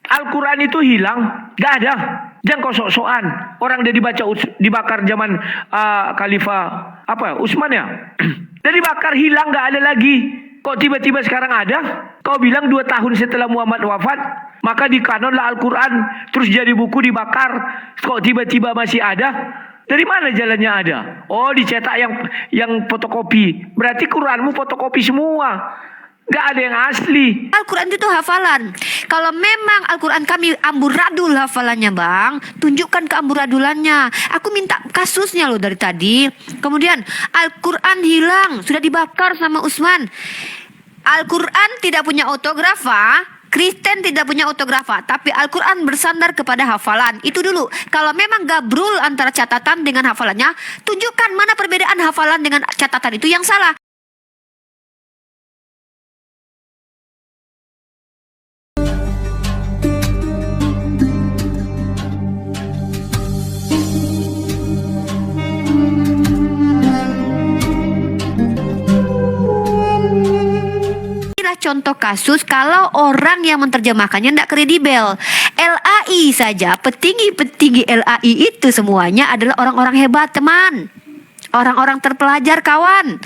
Al-Quran itu hilang, nggak ada. Jangan kau sok-sokan. Orang dia dibakar zaman Khalifah Utsman ya. Dia dibakar, hilang, nggak ada lagi. Kok tiba-tiba sekarang ada? Kau bilang 2 tahun setelah Muhammad wafat, maka dikanonlah Al-Quran, terus jadi buku dibakar. Kok tiba-tiba masih ada? Dari mana jalannya ada? Oh, dicetak yang fotokopi. Berarti Quranmu fotokopi semua. Gak ada yang asli. Al-Quran itu hafalan. Kalau memang Al-Quran kami amburadul hafalannya bang, tunjukkan keamburadulannya. Aku minta kasusnya loh dari tadi. Kemudian Al-Quran hilang, sudah dibakar sama Utsman. Al-Quran tidak punya autografa, Kristen tidak punya autografa, tapi Al-Quran bersandar kepada hafalan. Itu dulu. Kalau memang gabrul antara catatan dengan hafalannya, tunjukkan mana perbedaan hafalan dengan catatan itu yang salah. Contoh kasus kalau orang yang menerjemahkannya tidak kredibel. LAI saja, petinggi-petinggi LAI itu semuanya adalah orang-orang hebat teman, orang-orang terpelajar kawan.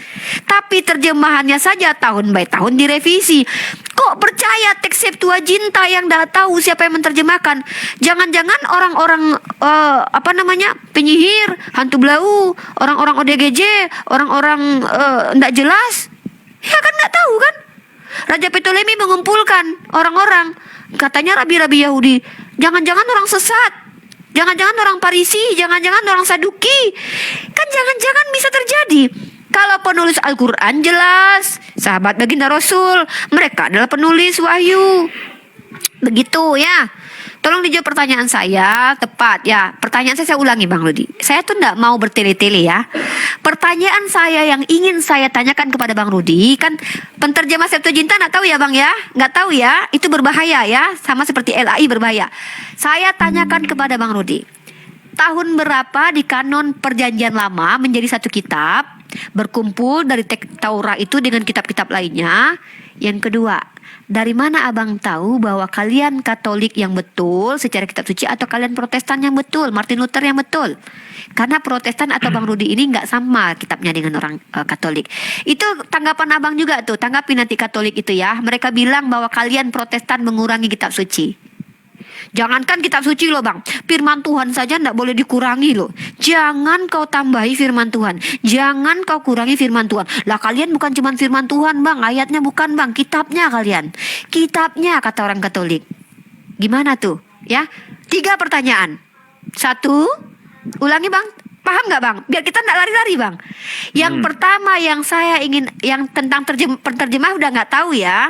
Tapi terjemahannya saja tahun by tahun direvisi. Kok percaya teks Septuaginta yang tidak tahu siapa yang menerjemahkan? Jangan-jangan orang-orang penyihir, hantu belau, orang-orang ODGJ, orang-orang tidak jelas. Ya kan tidak tahu kan? Raja Ptolemy mengumpulkan orang-orang, katanya rabi-rabi Yahudi. Jangan-jangan orang sesat, jangan-jangan orang Parisi, jangan-jangan orang Saduki. Kan jangan-jangan bisa terjadi. Kalau penulis Al-Quran jelas, sahabat baginda Rasul, mereka adalah penulis wahyu. Begitu ya. Tolong dijawab pertanyaan saya tepat ya. Pertanyaan saya ulangi Bang Rudi. Saya tuh enggak mau bertele-tele ya. Pertanyaan saya yang ingin saya tanyakan kepada Bang Rudi, kan penterjemah Septuaginta enggak tahu ya Bang ya? Enggak tahu ya. Itu berbahaya ya, sama seperti LAI berbahaya. Saya tanyakan kepada Bang Rudi. Tahun berapa di kanon Perjanjian Lama menjadi satu kitab, berkumpul dari teks Taurat itu dengan kitab-kitab lainnya? Yang kedua, dari mana abang tahu bahwa kalian Katolik yang betul secara kitab suci atau kalian Protestan yang betul, Martin Luther yang betul? Karena Protestan atau Bang Rudi ini nggak sama kitabnya dengan orang Katolik. Itu tanggapan abang juga tuh, tanggapi nanti Katolik itu ya. Mereka bilang bahwa kalian Protestan mengurangi kitab suci. Jangankan kitab suci loh bang, firman Tuhan saja tidak boleh dikurangi loh. Jangan kau tambahi firman Tuhan, jangan kau kurangi firman Tuhan. Lah kalian bukan cuma firman Tuhan bang, ayatnya bukan bang, kitabnya kalian. Kitabnya kata orang Katolik. Gimana tuh ya? 3 pertanyaan. 1, ulangi bang, paham nggak bang? Biar kita tidak lari-lari bang. Yang pertama yang saya ingin, yang tentang penterjemah udah nggak tahu ya.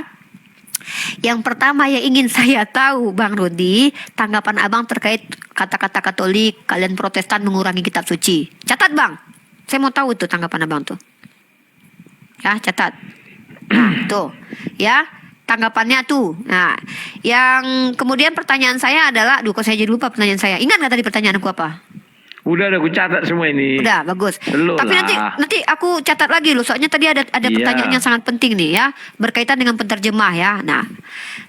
Yang pertama yang ingin saya tahu Bang Rudi, tanggapan abang terkait kata-kata Katolik, kalian Protestan mengurangi kitab suci. Catat bang, saya mau tahu tuh tanggapan abang tuh. Ya catat. Nah tuh ya tanggapannya tuh. Nah yang kemudian pertanyaan saya adalah, kok saya jadi lupa pertanyaan saya. Ingat nggak tadi pertanyaan aku apa? Udah aku catat semua ini. Udah bagus. Belum Tapi lah. nanti aku catat lagi loh. Soalnya tadi ada pertanyaan yang sangat penting nih ya, berkaitan dengan penterjemah ya. Nah,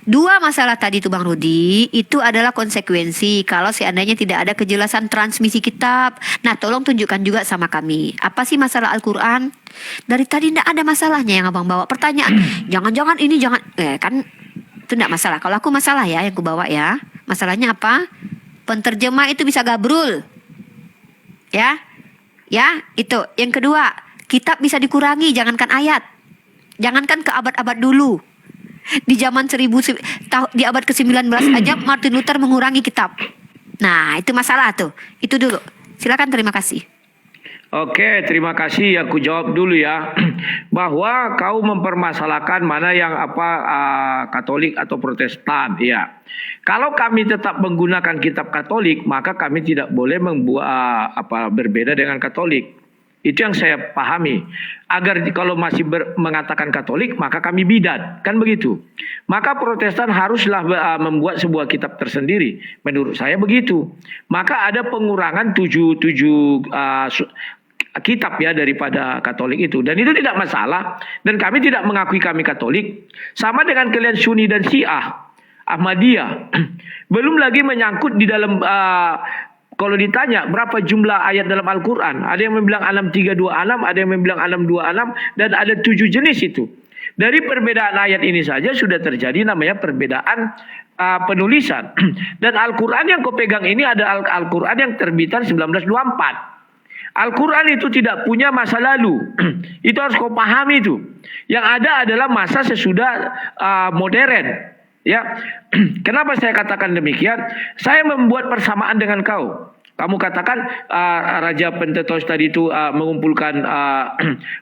2 masalah tadi tuh Bang Rudi, itu adalah konsekuensi kalau seandainya tidak ada kejelasan transmisi kitab. Nah, tolong tunjukkan juga sama kami. Apa sih masalah Al-Quran? Dari tadi tidak ada masalahnya yang abang bawa. Pertanyaan, jangan-jangan ini jangan, kan itu tidak masalah. Kalau aku masalah ya yang aku bawa ya. Masalahnya apa? Penterjemah itu bisa gabrul. Ya, itu. Yang kedua, kitab bisa dikurangi, jangankan ayat, jangankan ke abad-abad dulu. Di zaman di abad ke-19 aja Martin Luther mengurangi kitab. Nah, itu masalah tuh. Itu dulu. Silakan, terima kasih. Oke, terima kasih. Aku jawab dulu ya. Bahwa kau mempermasalahkan mana yang Katolik atau Protestan, ya. Kalau kami tetap menggunakan kitab Katolik, maka kami tidak boleh membuat berbeda dengan Katolik. Itu yang saya pahami. Agar kalau masih mengatakan Katolik, maka kami bidat, kan begitu. Maka Protestan haruslah membuat sebuah kitab tersendiri. Menurut saya begitu. Maka ada pengurangan 7 kitab ya daripada Katolik itu, dan itu tidak masalah, dan kami tidak mengakui kami Katolik, sama dengan kalian Sunni dan Syiah, Ahmadiyah. Belum lagi menyangkut di dalam kalau ditanya berapa jumlah ayat dalam Al-Quran, ada yang bilang 6326, ada yang bilang 626, dan ada 7 jenis itu. Dari perbedaan ayat ini saja sudah terjadi namanya perbedaan penulisan. Dan Al-Quran yang kau pegang ini ada Al-Quran yang terbitan 1924. Al-Quran itu tidak punya masa lalu. Itu harus kau pahami itu. Yang ada adalah masa sesudah modern. Ya, kenapa saya katakan demikian? Saya membuat persamaan dengan kau. Kamu katakan Raja Pentetos tadi itu mengumpulkan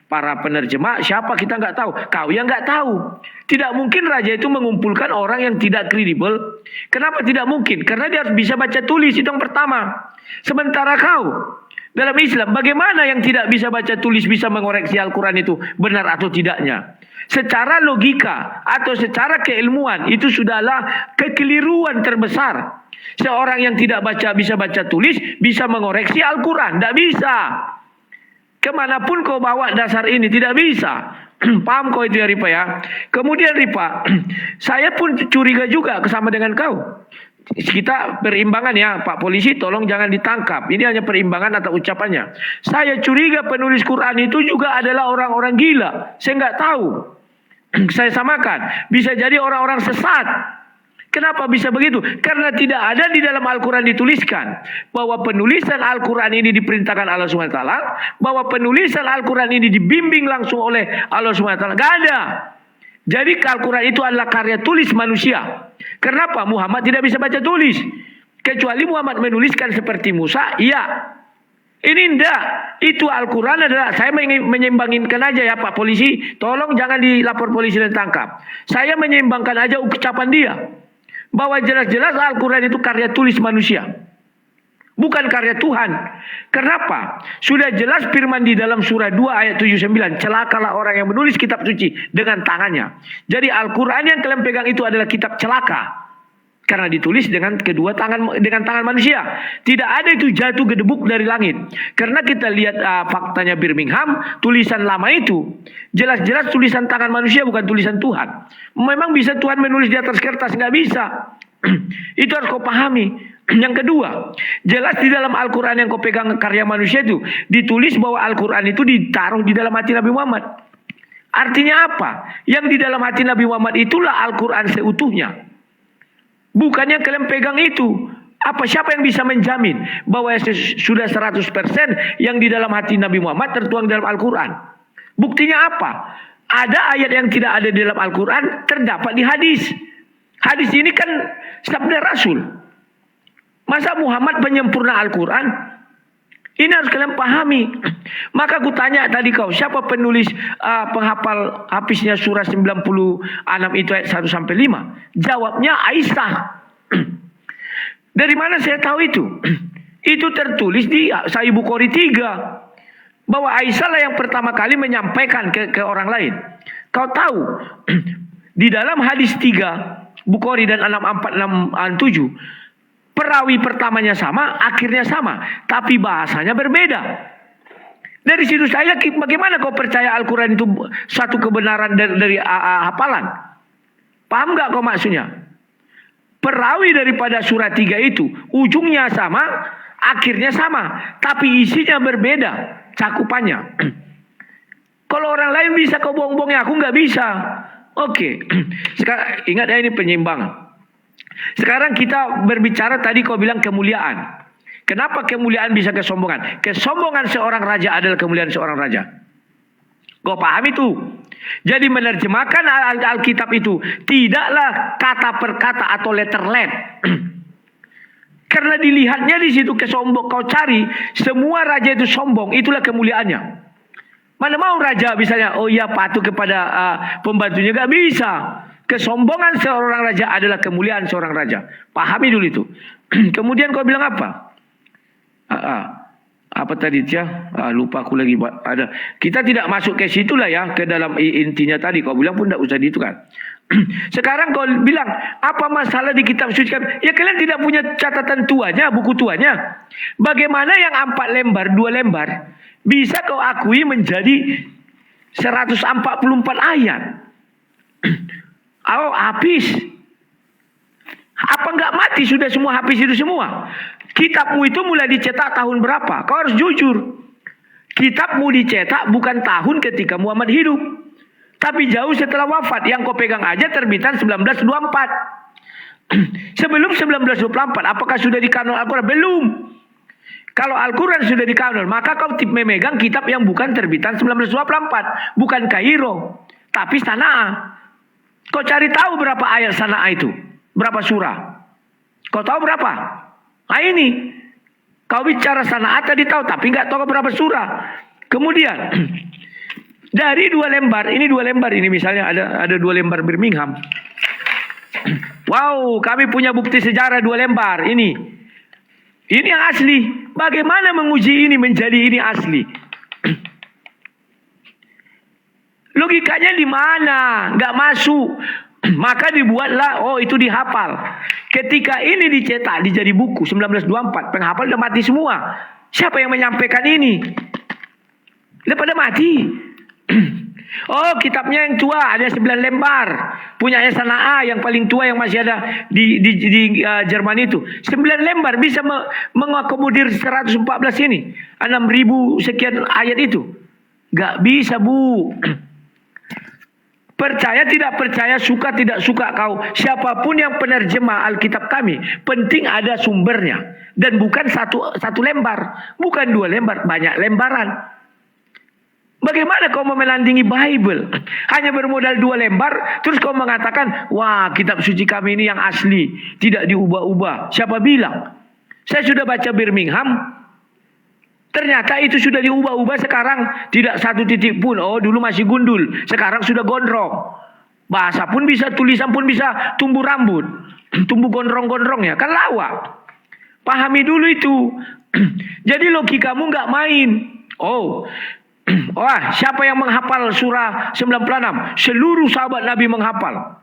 para penerjemah. Siapa kita nggak tahu. Kau yang nggak tahu. Tidak mungkin raja itu mengumpulkan orang yang tidak kredibel. Kenapa tidak mungkin? Karena dia harus bisa baca tulis, itu yang pertama. Sementara kau dalam Islam, bagaimana yang tidak bisa baca tulis bisa mengoreksi Al-Quran itu benar atau tidaknya? Secara logika atau secara keilmuan itu sudahlah kekeliruan terbesar. Seorang yang tidak bisa baca tulis bisa mengoreksi Al-Quran. Tidak bisa. Kemanapun kau bawa dasar ini tidak bisa. Paham kau itu ya Ripa ya? Kemudian Ripa, saya pun curiga juga sama dengan kau. Kita perimbangan ya Pak Polisi, tolong jangan ditangkap. Ini hanya perimbangan atau ucapannya. Saya curiga penulis Quran itu juga adalah orang-orang gila. Saya nggak tahu. Saya samakan. Bisa jadi orang-orang sesat. Kenapa bisa begitu? Karena tidak ada di dalam Al-Quran dituliskan bahwa penulisan Al-Quran ini diperintahkan Allah SWT, bahwa penulisan Al-Quran ini dibimbing langsung oleh Allah SWT. Gak ada. Jadi Al-Quran itu adalah karya tulis manusia. Kenapa? Muhammad tidak bisa baca tulis. Kecuali Muhammad menuliskan seperti Musa, iya. Ini enggak. Itu Al-Quran adalah, saya menyeimbangkan aja ya Pak Polisi. Tolong jangan dilapor polisi dan tangkap. Saya menyeimbangkan aja ucapan dia. Bahwa jelas-jelas Al-Quran itu karya tulis manusia. Bukan karya Tuhan. Kenapa? Sudah jelas firman di dalam surah 2 ayat 79. Celakalah orang yang menulis kitab suci dengan tangannya. Jadi Al-Quran yang kalian pegang itu adalah kitab celaka. Karena ditulis dengan dengan tangan manusia. Tidak ada itu jatuh gedebuk dari langit. Karena kita lihat faktanya Birmingham, tulisan lama itu jelas-jelas tulisan tangan manusia, bukan tulisan Tuhan. Memang bisa Tuhan menulis di atas kertas? Nggak bisa. Itu harus kau pahami. Yang kedua, jelas di dalam Al-Quran yang kau pegang karya manusia itu ditulis bahwa Al-Quran itu ditaruh di dalam hati Nabi Muhammad. Artinya apa? Yang di dalam hati Nabi Muhammad itulah Al-Quran seutuhnya. Bukannya kalian pegang itu. Siapa yang bisa menjamin bahwa sudah 100% yang di dalam hati Nabi Muhammad tertuang dalam Al-Quran? Buktinya apa? Ada ayat yang tidak ada di dalam Al-Quran terdapat di hadis. Hadis ini kan sabda Rasul. Masa Muhammad penyempurna Al-Quran? Ini harus kalian pahami. Maka aku tanya tadi kau, siapa penulis penghafal hapisnya surah 96 itu ayat 1 sampai 5? Jawabnya Aisyah. Dari mana saya tahu itu? Itu tertulis di Sahih Bukhari 3. Bahwa Aisyah lah yang pertama kali menyampaikan ke orang lain. Kau tahu, di dalam hadis 3 Bukhari dan 646-7, perawi pertamanya sama, akhirnya sama, tapi bahasanya berbeda. Dari situ saya, bagaimana kau percaya Al-Quran itu satu kebenaran dari hafalan? Paham gak kau maksudnya? Perawi daripada surat 3 itu, ujungnya sama, akhirnya sama, tapi isinya berbeda, cakupannya. Kalau orang lain bisa kau bohong-bohongnya, aku gak bisa. Oke. Sekarang ingat ya, ini penyimbangan. Sekarang kita berbicara tadi kau bilang kemuliaan. Kenapa kemuliaan bisa kesombongan? Kesombongan seorang raja adalah kemuliaan seorang raja. Kau paham itu? Jadi menerjemahkan Alkitab itu tidaklah kata per kata atau letter let. Karena dilihatnya di situ kesombong. Kau cari semua raja itu sombong, itulah kemuliaannya. Mana mau raja misalnya, oh iya patuh kepada pembantunya, gak bisa. Kesombongan seorang raja adalah kemuliaan seorang raja. Pahami dulu itu. Kemudian kau bilang apa? Apa tadi ya? Lupa aku lagi. Ada. Kita tidak masuk ke situ lah ya, ke dalam intinya tadi. Kau bilang pun tidak usah itu kan. Sekarang kau bilang apa masalah di kitab suci? Ya kalian tidak punya catatan tuanya, buku tuanya. Bagaimana yang 4 lembar, 2 lembar bisa kau akui menjadi 144 ayat? Oh, Apa nggak mati sudah semua habis itu semua? Kitabmu itu mulai dicetak tahun berapa? Kau harus jujur. Kitabmu dicetak bukan tahun ketika Muhammad hidup, tapi jauh setelah wafat. Yang kau pegang aja terbitan 1924. Sebelum 1924, apakah sudah dikanon Al-Quran? Belum. Kalau Al-Quran sudah dikanon, maka kau memegang kitab yang bukan terbitan 1924, bukan Kairo, tapi Sana'a. Kau cari tahu berapa ayat Sana'a itu, berapa surah? Kau tahu berapa? Nah ini, kau bicara Sana'a tadi tahu, tapi nggak tahu berapa surah. Kemudian dari 2 lembar, ini 2 lembar ini misalnya ada 2 lembar Birmingham. Wow, kami punya bukti sejarah 2 lembar ini. Ini yang asli. Bagaimana menguji ini menjadi ini asli? Logikanya di mana? Nggak masuk. Maka dibuatlah, oh itu dihafal. Ketika ini dicetak, dijadi buku 1924, penghafal udah mati semua. Siapa yang menyampaikan ini? Udah pada mati. Oh, kitabnya yang tua ada 9 lembar. Punyanya Sana'a yang paling tua yang masih ada di Jerman itu. 9 lembar bisa mengakomodir 114 ini. 6.000 sekian ayat itu. Gak bisa, Bu. Percaya tidak percaya, suka tidak suka kau. Siapapun yang penerjemah Alkitab kami, penting ada sumbernya. Dan bukan satu lembar. Bukan 2 lembar, banyak lembaran. Bagaimana kau memelandingi Bible? Hanya bermodal 2 lembar, terus kau mengatakan, wah kitab suci kami ini yang asli, tidak diubah-ubah. Siapa bilang? Saya sudah baca Birmingham, ternyata itu sudah diubah-ubah sekarang, tidak satu titik pun. Oh dulu masih gundul, sekarang sudah gondrong. Bahasa pun bisa, tulisan pun bisa, tumbuh rambut, tumbuh gondrong-gondrongnya, kan lawak. Pahami dulu itu. Jadi logikamu nggak main. Wah, siapa yang menghafal surah 96? Seluruh sahabat Nabi menghafal.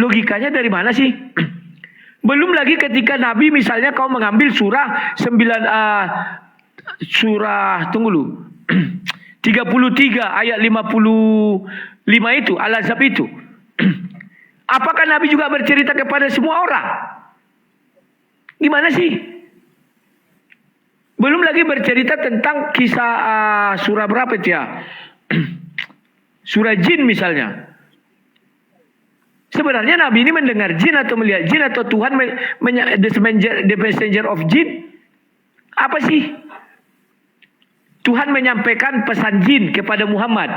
Logikanya dari mana sih? Belum lagi ketika Nabi misalnya kau mengambil surah 33 ayat 55 itu, Al-Ahzab itu. Apakah Nabi juga bercerita kepada semua orang? Gimana sih? Belum lagi bercerita tentang kisah surah berapa itu ya? Surah jin misalnya. Sebenarnya Nabi ini mendengar jin atau melihat jin atau Tuhan the messenger of jin? Apa sih? Tuhan menyampaikan pesan jin kepada Muhammad.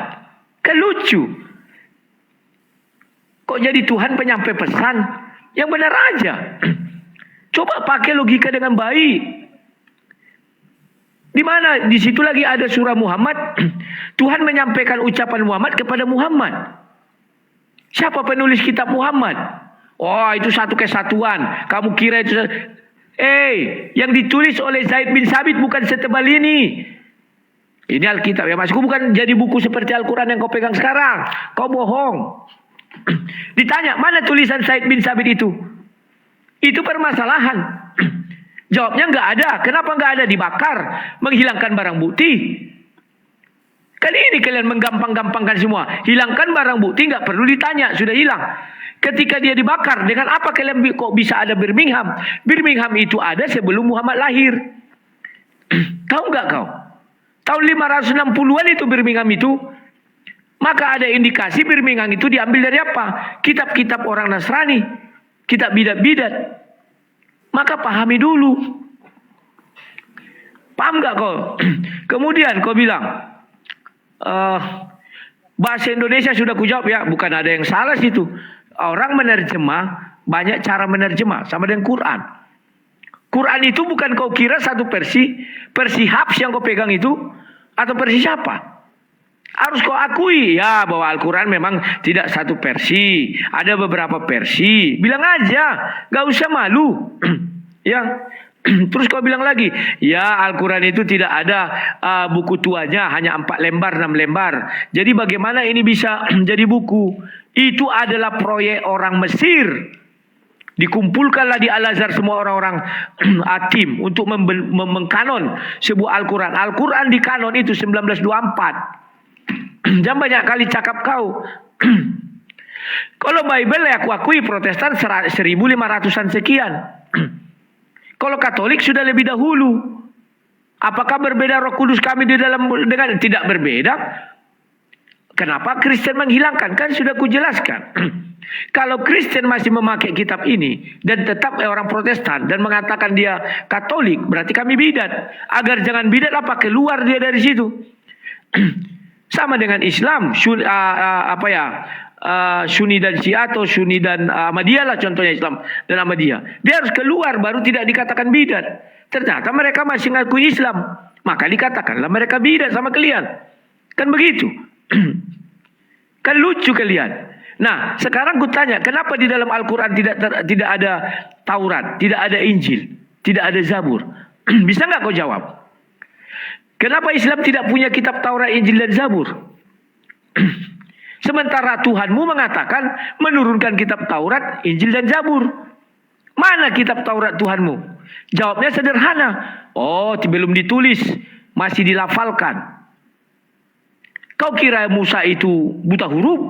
Kan lucu. Kok jadi Tuhan penyampai pesan? Yang benar aja. Coba pakai logika dengan baik. Di mana di situ lagi ada surah Muhammad, Tuhan menyampaikan ucapan Muhammad kepada Muhammad. Siapa penulis kitab Muhammad? Oh, itu satu kesatuan. Kamu kira itu yang ditulis oleh Zaid bin Sabit bukan setebal ini. Ini Alkitab ya, Masku, bukan jadi buku seperti Al-Quran yang kau pegang sekarang. Kau bohong. Ditanya, mana tulisan Zaid bin Sabit itu? Itu permasalahan. Jawabnya nggak ada. Kenapa nggak ada? Dibakar, menghilangkan barang bukti. Kali ini kalian menggampang-gampangkan semua. Hilangkan barang bukti nggak perlu ditanya, sudah hilang. Ketika dia dibakar, dengan apa kalian kok bisa ada Birmingham? Birmingham itu ada sebelum Muhammad lahir. Tahu nggak kau? Tahun 560-an itu Birmingham itu. Maka ada indikasi Birmingham itu diambil dari apa? Kitab-kitab orang Nasrani, kitab bidat-bidat. Maka pahami dulu. Paham gak kau? Kemudian kau bilang, bahasa Indonesia sudah kujawab ya. Bukan ada yang salah situ. Orang menerjemah, banyak cara menerjemah. Sama dengan Quran. Quran itu bukan kau kira satu versi Hafs yang kau pegang itu, atau versi siapa? Harus kau akui ya bahwa Al-Quran memang tidak satu versi, ada beberapa versi. Bilang aja, gak usah malu. Ya, terus kau bilang lagi, ya Al-Quran itu tidak ada buku tuanya, hanya 4 lembar, 6 lembar. Jadi bagaimana ini bisa jadi buku? Itu adalah proyek orang Mesir. Dikumpulkanlah di Al-Azhar semua orang-orang atim untuk mengkanon sebuah Al-Quran. Al-Quran dikanon itu 1924. Jangan banyak kali cakap kau. Kalau Bible ya aku akui Protestan 1500-an sekian. Kalau Katolik sudah lebih dahulu. Apakah berbeda Roh Kudus kami di dalam dengan tidak berbeda? Kenapa Kristen menghilangkan? Kan sudah kujelaskan. Kalau Kristen masih memakai kitab ini dan tetap orang Protestan dan mengatakan dia Katolik, berarti kami bidat. Agar jangan bidat apa keluar dia dari situ. Sama dengan Islam, Sunni dan Syiah atau Sunni dan Ahmadiyah lah contohnya Islam dan Ahmadiyah. Dia harus keluar baru tidak dikatakan bidat. Ternyata mereka masih ngakui Islam, maka dikatakanlah mereka bidat sama kalian. Kan begitu. Kan lucu kalian. Nah, sekarang ku tanya, kenapa di dalam Al-Quran tidak ada Taurat, tidak ada Injil, tidak ada Zabur? Bisa nggak kau jawab? Kenapa Islam tidak punya kitab Taurat, Injil, dan Zabur? Sementara Tuhanmu mengatakan menurunkan kitab Taurat, Injil, dan Zabur. Mana kitab Taurat Tuhanmu? Jawabnya sederhana. Oh, belum ditulis, masih dilafalkan. Kau kira Musa itu buta huruf?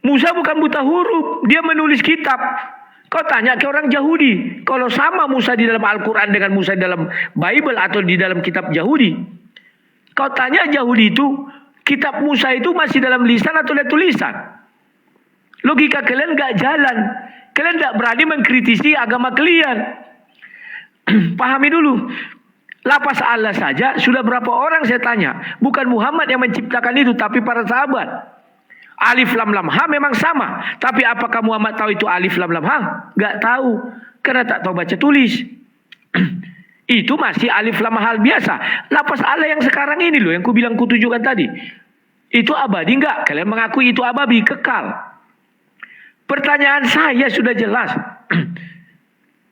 Musa bukan buta huruf, dia menulis kitab. Kau tanya ke orang Yahudi, kalau sama Musa di dalam Al-Quran dengan Musa di dalam Bible atau di dalam kitab Yahudi. Kau tanya Yahudi itu, kitab Musa itu masih dalam lisan atau dalam tulisan? Logika kalian gak jalan. Kalian gak berani mengkritisi agama kalian. Pahami dulu. Lafaz Allah saja sudah berapa orang saya tanya. Bukan Muhammad yang menciptakan itu, tapi para sahabat. Alif lam lam ha memang sama. Tapi apakah Muhammad tahu itu alif lam lam ha? Gak tahu. Karena tak tahu baca tulis. Itu masih alif lam hal biasa. Lafaz Allah yang sekarang ini loh, yang ku bilang ku tunjukkan tadi. Itu abadi enggak? Kalian mengakui itu abadi, kekal. Pertanyaan saya sudah jelas.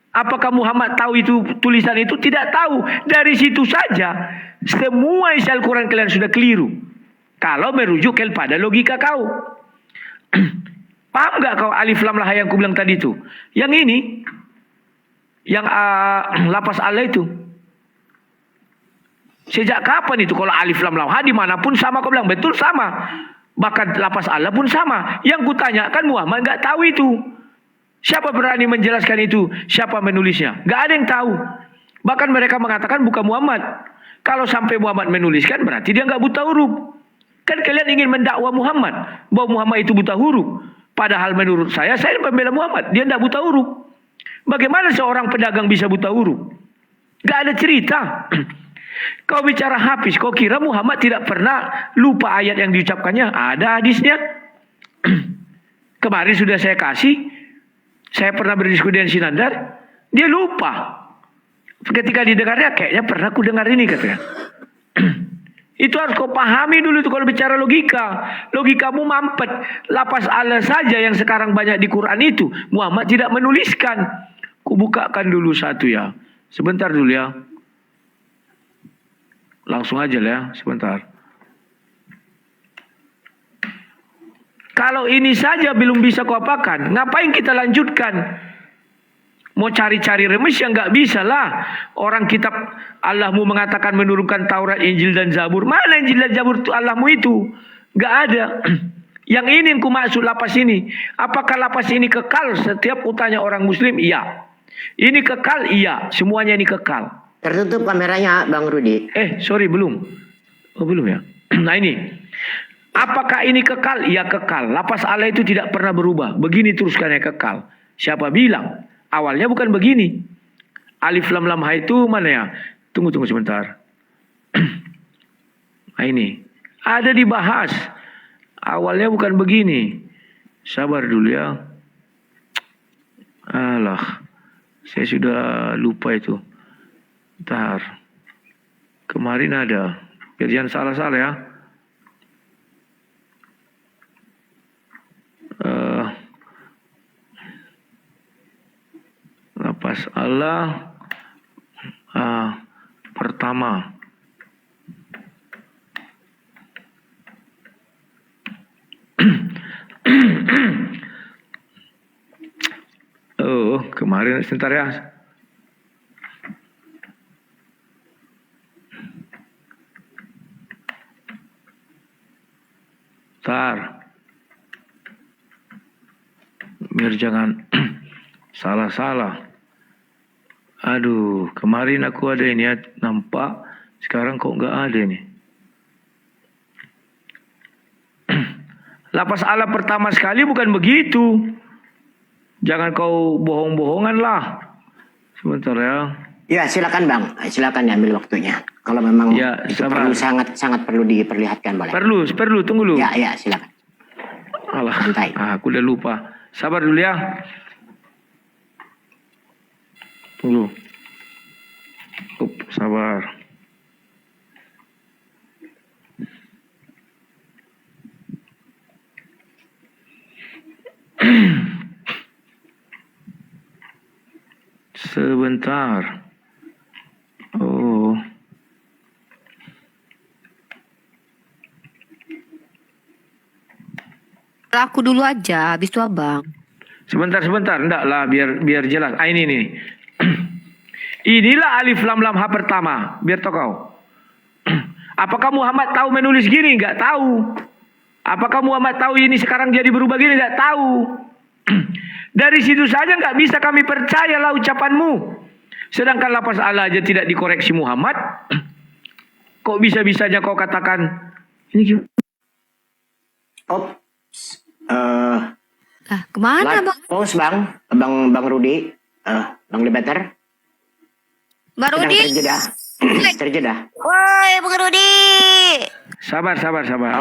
Apakah Muhammad tahu itu tulisan itu? Tidak tahu. Dari situ saja semua isi Al-Quran kalian sudah keliru. Kalau merujuk kepada logika kau. Paham gak kau alif lam lah yang ku bilang tadi itu? Yang ini, yang lafaz Allah itu. Sejak kapan itu kalau alif lam lam ha dimanapun sama kau bilang? Betul sama. Bahkan lafaz Allah pun sama. Yang ku tanyakan Muhammad gak tahu itu. Siapa berani menjelaskan itu? Siapa menulisnya? Gak ada yang tahu. Bahkan mereka mengatakan bukan Muhammad. Kalau sampai Muhammad menuliskan berarti dia gak buta huruf. Kan kalian ingin mendakwa Muhammad bahwa Muhammad itu buta huruf. Padahal menurut saya pembela Muhammad. Dia tidak buta huruf. Bagaimana seorang pedagang bisa buta huruf? Gak ada cerita. Kau bicara Hafiz, kau kira Muhammad tidak pernah lupa ayat yang diucapkannya? Ada hadisnya. Kemarin sudah saya kasih. Saya pernah berdiskusi dengan Sinandar. Dia lupa. Ketika didengarnya, kayaknya pernah ku dengar ini katanya. Itu harus kau pahami dulu itu kalau bicara logika. Logikamu mampet. Lafaz Allah saja yang sekarang banyak di Quran itu Muhammad tidak menuliskan. Kubukakan dulu satu ya. Sebentar dulu ya. Langsung aja lah ya, sebentar. Kalau ini saja belum bisa kau apakan, ngapain kita lanjutkan? Mau cari-cari remes yang nggak bisa lah. Orang kitab Allahmu mengatakan menurunkan Taurat, Injil, dan Zabur. Mana Injil dan Zabur Allahmu itu? Nggak ada. Yang ini yang ku maksud lapas ini. Apakah lapas ini kekal? Setiap utanya orang Muslim, iya. Ini kekal, iya. Semuanya ini kekal. Tertutup kameranya Bang Rudi. Sorry, belum. Oh, belum ya. Nah ini. Apakah ini kekal? Iya kekal. Lapas Allah itu tidak pernah berubah. Begini teruskannya kekal. Siapa bilang? Awalnya bukan begini. Alif lam lam ha itu mana ya? Tunggu sebentar. Nah ini. Ada dibahas. Awalnya bukan begini. Sabar dulu ya. Alah. Saya sudah lupa itu. Bentar. Kemarin ada. Biar jangan salah-salah ya. Lapas Allah pertama. Oh, kemarin sebentar ya. Bentar. biar jangan salah-salah. Aduh, kemarin aku ada ini ya, nampak. Sekarang kok nggak ada nih. Lapas Allah pertama sekali bukan begitu. Jangan kau bohong-bohongan lah. Sebentar ya. Ya silakan bang, silakan diambil waktunya. Kalau memang Ya, itu sabar. perlu sangat perlu diperlihatkan boleh. Perlu, tunggu dulu. Ya silakan. Alah, Santai. aku udah lupa. Sabar dulu ya. Tunggu. Sabar. Sebentar. Oh. Aku dulu aja, habis itu abang. Sebentar, enggak lah, biar jelas. Ah, ini nih. Inilah alif lam lam ha pertama, biar tahu kau. Apakah Muhammad tahu menulis gini? Enggak tahu. Apakah Muhammad tahu ini sekarang jadi berubah gini? Enggak tahu. Dari situ saja enggak bisa kami percayalah ucapanmu. Sedangkan lafaz Allah aja tidak dikoreksi Muhammad. Kok bisa-bisanya kau katakan ini gimana? Kemana bang? Pause bang Rudi, bang Debater. Bang Sedang Rudi? terjeda. Woi bang Rudi. Sabar.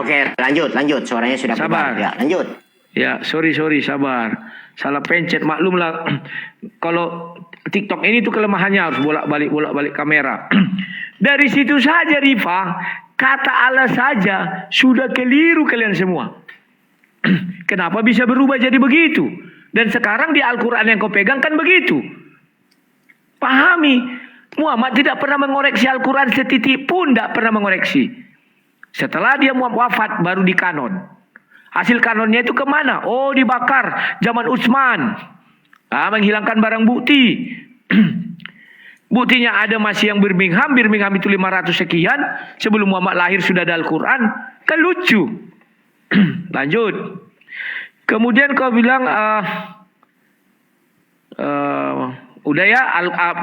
Oke, lanjut. Suaranya sudah Sabar. keluar. Ya, lanjut. Ya, sorry, sabar. Salah pencet, maklumlah. Kalau TikTok ini tuh kelemahannya harus bolak-balik kamera. Dari situ saja Rifa, kata Allah saja sudah keliru kalian semua. Kenapa bisa berubah jadi begitu? Dan sekarang di Al-Quran yang kau pegang kan begitu. Pahami, Muhammad tidak pernah mengoreksi Al-Quran setitik pun, tidak pernah mengoreksi. Setelah dia wafat baru dikanon. Hasil kanonnya itu kemana? Oh, dibakar zaman Utsman. Menghilangkan barang bukti. Buktinya ada masih yang Birmingham itu 500 sekian. Sebelum Muhammad lahir sudah ada Al-Quran. Kan lucu. Lanjut. Kemudian kau bilang udah ya,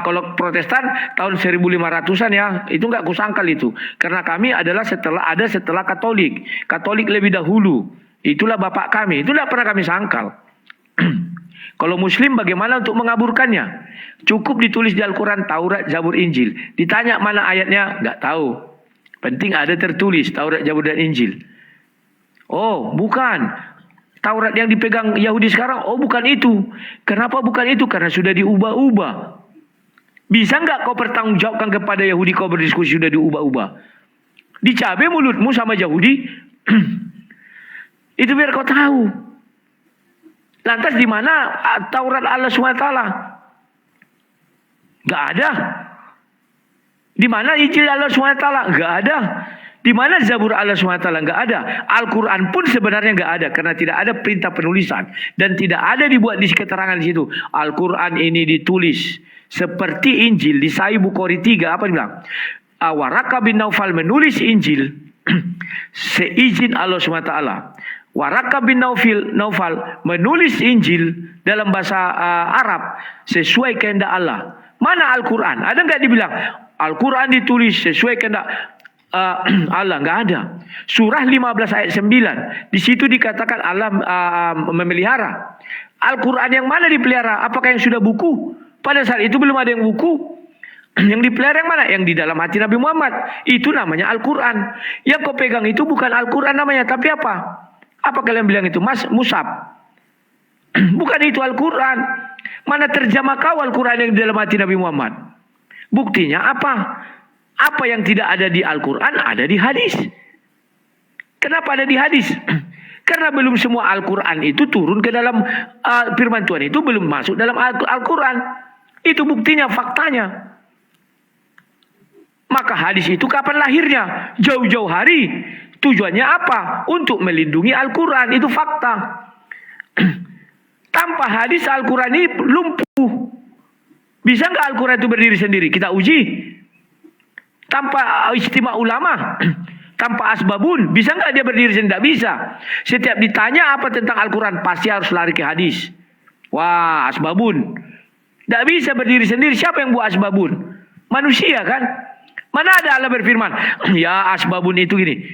kalau Protestan tahun 1500-an ya, itu nggak kusangkal itu. Karena kami adalah setelah Katolik. Katolik lebih dahulu. Itulah bapak kami. Itu tidak pernah kami sangkal. Kalau Muslim bagaimana untuk mengaburkannya? Cukup ditulis di Al-Quran, Taurat, Zabur, Injil. Ditanya mana ayatnya? Nggak tahu. Penting ada tertulis Taurat, Zabur, dan Injil. Oh, bukan. Taurat yang dipegang Yahudi sekarang, oh bukan itu. Kenapa bukan itu? Karena sudah diubah-ubah. Bisa nggak kau pertanggungjawabkan kepada Yahudi kau berdiskusi sudah diubah-ubah? Dicabai mulutmu sama Yahudi. Itu biar kau tahu. Lantas di mana Taurat Allah SWT? Nggak ada. Di mana Injil Allah SWT? Nggak ada. Di mana Zabur Allah SWT? Nggak ada. Al-Quran pun sebenarnya nggak ada. Karena tidak ada perintah penulisan. Dan tidak ada dibuat di keterangan di situ. Al-Quran ini ditulis seperti Injil. Di Sahih Bukhari 3. Apa dibilang? Waraka bin Naufal menulis Injil. Seizin Allah SWT. Waraka bin Naufal menulis Injil dalam bahasa Arab. Sesuai kehendak Allah. Mana Al-Quran? Ada nggak dibilang? Al-Quran ditulis sesuai kehendak Allah, nggak ada. Surah 15 ayat 9. Di situ dikatakan Allah memelihara. Al-Quran yang mana dipelihara? Apakah yang sudah buku? Pada saat itu belum ada yang buku. Yang dipelihara yang mana? Yang di dalam hati Nabi Muhammad. Itu namanya Al-Quran. Yang kau pegang itu bukan Al-Quran namanya, tapi apa? Apa kalian bilang itu? Mushaf. Bukan itu Al-Quran. Mana terjemah kau Al-Quran yang di dalam hati Nabi Muhammad? Buktinya apa? Apa yang tidak ada di Al-Quran ada di hadis. Kenapa ada di hadis? Karena belum semua Al-Quran itu turun ke dalam firman Tuhan itu belum masuk dalam Al-Quran. Itu buktinya, faktanya. Maka hadis itu kapan lahirnya? Jauh-jauh hari. Tujuannya apa? Untuk melindungi Al-Quran. Itu fakta. Tanpa hadis Al-Quran ini lumpuh. Bisa nggak Al-Quran itu berdiri sendiri? Kita uji. Tanpa istimewa ulama, tanpa asbabun, bisa nggak dia berdiri sendiri? Tidak bisa. Setiap ditanya apa tentang Al-Quran, pasti harus lari ke hadis. Wah, asbabun. Tidak bisa berdiri sendiri. Siapa yang buat asbabun? Manusia kan? Mana ada Allah berfirman, ya asbabun itu gini.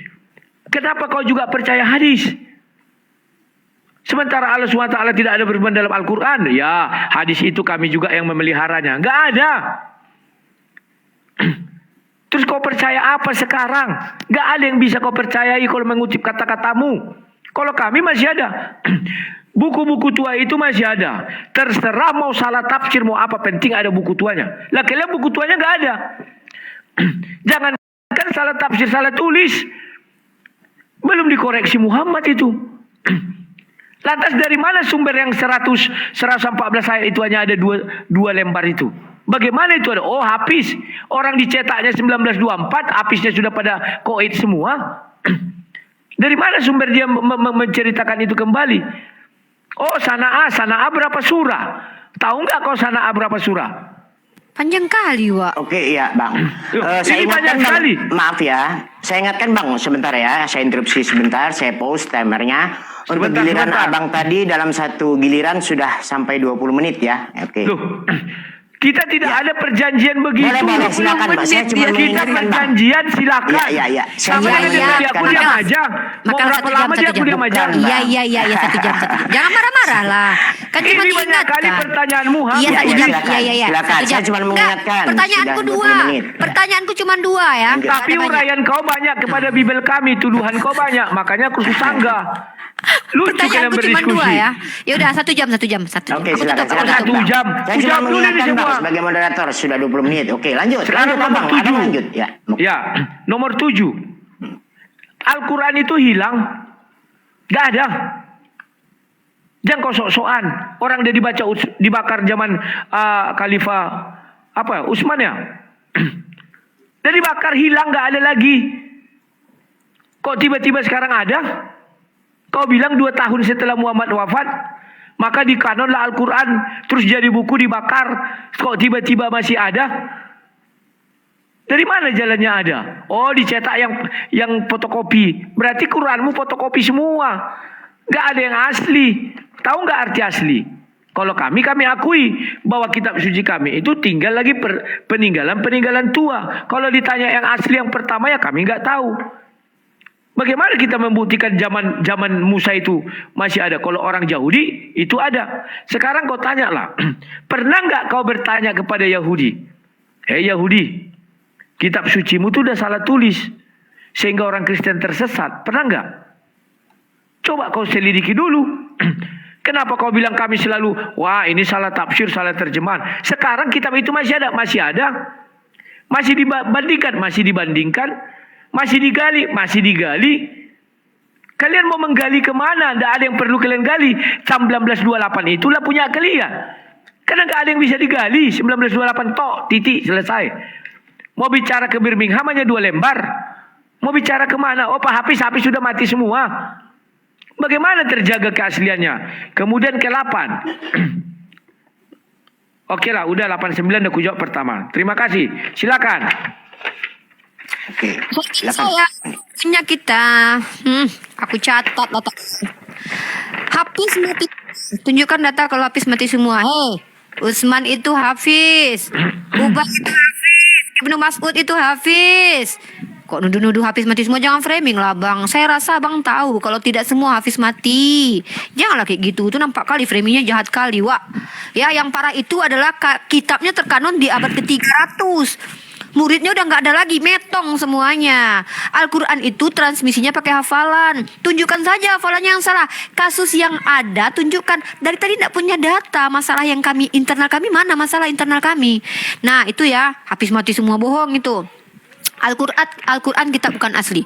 Kenapa kau juga percaya hadis? Sementara Allah SWT tidak ada berfirman dalam Al-Quran. Ya, hadis itu kami juga yang memeliharanya. Enggak ada. Terus kau percaya apa sekarang? Enggak ada yang bisa kau percayai kalau mengutip kata-katamu. Kalau kami masih ada. Buku-buku tua itu masih ada. Terserah mau salah tafsir, mau apa, penting ada buku tuanya. Lah kalian buku tuanya enggak ada. Jangan kan salah tafsir, salah tulis. Belum dikoreksi Muhammad itu. Lantas dari mana sumber yang 114 ayat itu hanya ada dua lembar itu? Bagaimana itu ada? Oh, Hafiz. Orang dicetaknya 1924, Hafiznya sudah pada koid semua. Dari mana sumber dia menceritakan itu kembali? Oh, Sana'ah berapa surah? Tahu nggak kau Sana'ah berapa surah? Panjang kali, Wak. Oke, iya Bang. Saya ini banyak ingatkan Bang, sekali. maaf ya. Saya ingatkan Bang, sebentar ya. Saya interupsi sebentar, saya pause timernya. Untuk giliran Abang tadi dalam satu giliran sudah sampai 20 menit ya. Oke. Loh, kita tidak ada perjanjian begitu. Boleh, silakan Pak. Saya cuma Kita mengingatkan Bang. perjanjian silakan. Iya. Sama Saya dengan mengingatkan, dia aku diam Bang. aja. Mau Maka berapa lama dia aku diam aja. Bukan, Bang. Iya, 1 jam. Jangan marah-marah lah. Kan cuma Ini banyak kali diingatkan. pertanyaanmu. Iya, Iya, 1 jam. silakan. Iya. Silakan, 1 jam. saya cuma mengingatkan. Pertanyaanku Sudah 2. 20 menit. Pertanyaanku cuma 2 ya. Lanjut. Tapi Ada banyak. uraian kau banyak kepada Bibel kami, tuduhan kau banyak, makanya aku sanggah. Lucu kalian Pertanyaanku cuma 2 berdiskusi. ya. Ya udah 1 jam. Oke, Aku silakan. tutup, aku silakan, tutup. Bang. 1 jam. Saya Aku cuma jawab dulu ini mengingatkan Bang semua. sebagai moderator sudah 20 menit. Oke, lanjut. Sekarang Lanjut, nomor Abang. 7. Abang lanjut. Ya. Ya, nomor 7. Al-Quran itu hilang. Gak ada. Jangan kau sok-sokan. Orang dia dibakar zaman Khalifah Utsman ya. Dia dibakar hilang, gak ada lagi. Kok tiba-tiba sekarang ada? Kau bilang 2 tahun setelah Muhammad wafat, maka dikanonlah Al-Quran, terus jadi buku dibakar. Kok tiba-tiba masih ada? Dari mana jalannya ada? Oh, dicetak yang fotokopi. Berarti Quranmu fotokopi semua. Gak ada yang asli. Tahu gak arti asli? Kalau kami akui bahwa kitab suci kami itu tinggal lagi peninggalan tua. Kalau ditanya yang asli yang pertama ya kami gak tahu. Bagaimana kita membuktikan zaman Musa itu masih ada? Kalau orang Yahudi itu ada. Sekarang kau tanyalah, pernah nggak kau bertanya kepada Yahudi? Hei Yahudi, kitab sucimu itu udah salah tulis sehingga orang Kristen tersesat. Pernah nggak? Coba kau selidiki dulu. Kenapa kau bilang kami selalu, wah ini salah tafsir, salah terjemahan. Sekarang kitab itu masih ada. Masih dibandingkan. Masih digali. Kalian mau menggali kemana? Tidak ada yang perlu kalian gali. 1928 itulah punya kalian. Karena nggak ada yang bisa digali. 1928 tok, titik, selesai. Mau bicara ke Birmingham hanya 2 lembar. Mau bicara kemana? Oh, Pak Hafiz sudah mati semua. Bagaimana terjaga keasliannya? Kemudian ke-8. Oke lah, udah 89 aku jawab pertama. Terima kasih. Silakan. Oke, silakan. Saya punya kita. Aku catat data. Hafiz mati. Tunjukkan data kalau Hafiz mati semua. Hei, Utsman itu Hafiz. Ubay itu Hafiz. Ibnu Mas'ud itu Hafiz. Kok nuduh-nuduh Hafiz mati semua? Jangan framing lah Bang. Saya rasa Bang tahu kalau tidak semua Hafiz mati. Janganlah kayak gitu. Itu nampak kali framingnya jahat kali, Wak. Ya, yang parah itu adalah kitabnya terkanon di abad ke-300. Muridnya udah nggak ada lagi, metong semuanya. Al-Quran itu transmisinya pakai hafalan. Tunjukkan saja hafalannya yang salah. Kasus yang ada tunjukkan. Dari tadi tidak punya data. Masalah yang internal kami mana? Masalah internal kami. Nah itu ya, Hafiz mati semua, bohong itu. Al-Quran kita bukan asli.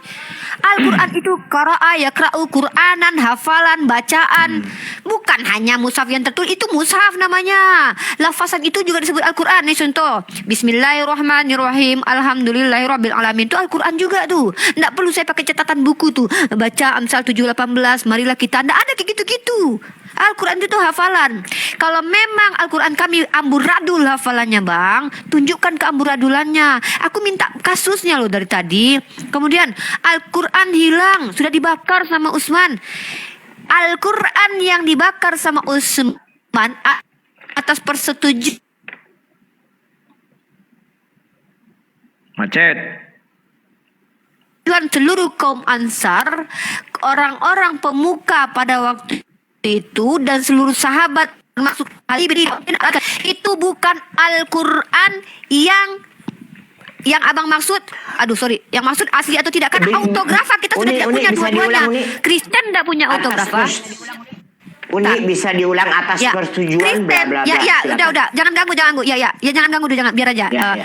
Al-Quran itu qara'a yaqra'u Qur'anan, hafalan, bacaan. Bukan hanya mushaf yang tertulis, itu mushaf namanya. Lafazan itu juga disebut Al-Quran. Nih contoh, Bismillahirrahmanirrahim, Alhamdulillahirabbil alamin. Itu Al-Quran juga tuh. Nggak perlu saya pakai catatan buku tuh. Baca Amsal 7:18, marilah kita. Nggak ada kayak gitu-gitu. Al-Quran itu hafalan. Kalau memang Al-Quran kami amburadul hafalannya Bang, tunjukkan keamburadulannya. Aku minta kasusnya loh dari tadi. Kemudian Al-Quran hilang, sudah dibakar sama Utsman. Al-Quran yang dibakar sama atas persetujuan Macet. seluruh kaum Ansar, orang-orang pemuka pada waktu itu dan seluruh sahabat termasuk Ali bin Abi Thalib. Itu bukan Al-Quran yang abang maksud. Aduh sorry, yang maksud asli atau tidak kan autografa kita sudah tidak punya bisa dua-duanya. diulang, Uni. Kristen tidak punya autografa. Uni bisa diulang atas persetujuan bla bla bla. Ya, silakan. udah, jangan ganggu. Ya, jangan ganggu, jangan, biar aja. Ya.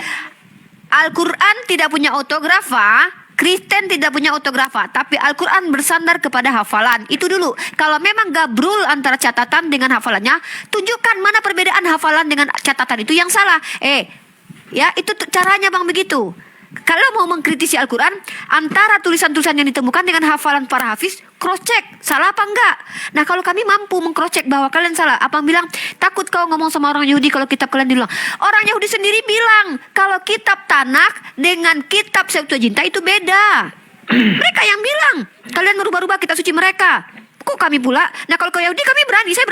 Al-Quran tidak punya autografa, Kristen tidak punya autografa, tapi Al-Quran bersandar kepada hafalan. Itu dulu. Kalau memang gabrul antara catatan dengan hafalannya, tunjukkan mana perbedaan hafalan dengan catatan itu yang salah. Ya, itu caranya Bang begitu. Kalau mau mengkritisi Al-Quran, antara tulisan-tulisan yang ditemukan dengan hafalan para hafiz, cross check, salah apa enggak. Nah kalau kami mampu meng-cross check bahwa kalian salah, abang bilang, takut kau ngomong sama orang Yahudi kalau kitab kalian diulang. Orang Yahudi sendiri bilang, kalau kitab Tanakh dengan kitab Septuaginta itu beda. Mereka yang bilang, kalian merubah-rubah kitab suci mereka. Kok kami pula? Nah kalau ke Yahudi kami berani, saya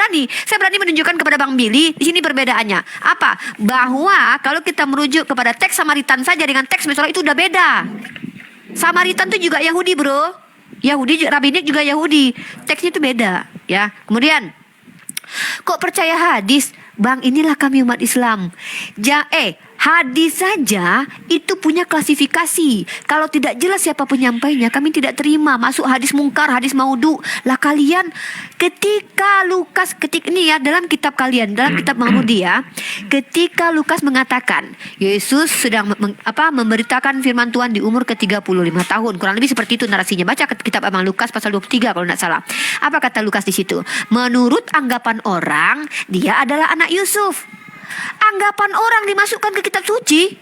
berani menunjukkan kepada Bang Billy. Di sini perbedaannya apa? Bahwa kalau kita merujuk kepada teks Samaritan saja dengan teks Mesola itu udah beda. Samaritan itu juga Yahudi bro, Yahudi, Rabinik juga Yahudi. Teksnya itu beda, ya. Kemudian, kok percaya hadis? Bang, inilah kami umat Islam. Hadis saja itu punya klasifikasi. Kalau tidak jelas siapa penyampainya, kami tidak terima. Masuk hadis mungkar, hadis maudu. Lah kalian ketika Lukas ini ya dalam kitab kalian, dalam kitab Mahmudi ya, ketika Lukas mengatakan Yesus sedang memberitakan firman Tuhan di umur ke-35 tahun. Kurang lebih seperti itu narasinya. Baca kitab Abang Lukas pasal 23 kalau tidak salah. Apa kata Lukas di situ? Menurut anggapan orang, dia adalah anak Yusuf. Anggapan orang dimasukkan ke kitab suci,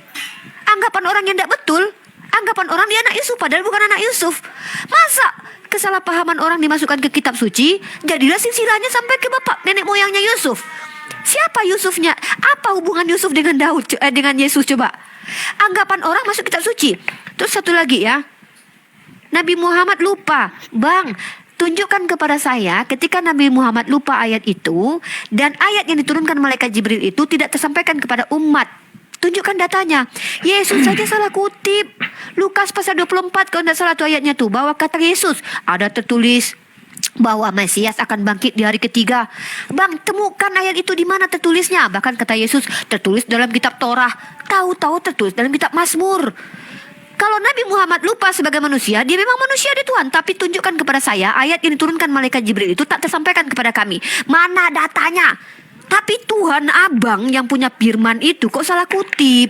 anggapan orang yang tidak betul, anggapan orang dia anak Yusuf padahal bukan anak Yusuf. Masa kesalahpahaman orang dimasukkan ke kitab suci, jadilah silsilahnya sampai ke bapak nenek moyangnya Yusuf. Siapa Yusufnya? Apa hubungan Yusuf dengan dengan Yesus coba? Anggapan orang masuk kitab suci. Terus satu lagi ya, Nabi Muhammad lupa, Bang. Tunjukkan kepada saya ketika Nabi Muhammad lupa ayat itu dan ayat yang diturunkan malaikat Jibril itu tidak tersampaikan kepada umat. Tunjukkan datanya. Yesus saja salah kutip. Lukas pasal 24 kalau tidak salah tuh ayatnya tuh. Bahwa kata Yesus ada tertulis bahwa Mesias akan bangkit di hari ketiga. Bang, temukan ayat itu di mana tertulisnya. Bahkan kata Yesus tertulis dalam kitab Torah. Tahu-tahu tertulis dalam kitab Mazmur. Kalau Nabi Muhammad lupa sebagai manusia, dia memang manusia dia Tuhan. Tapi tunjukkan kepada saya ayat yang diturunkan malaikat Jibril itu tak tersampaikan kepada kami. Mana datanya? Tapi Tuhan abang yang punya firman itu kok salah kutip.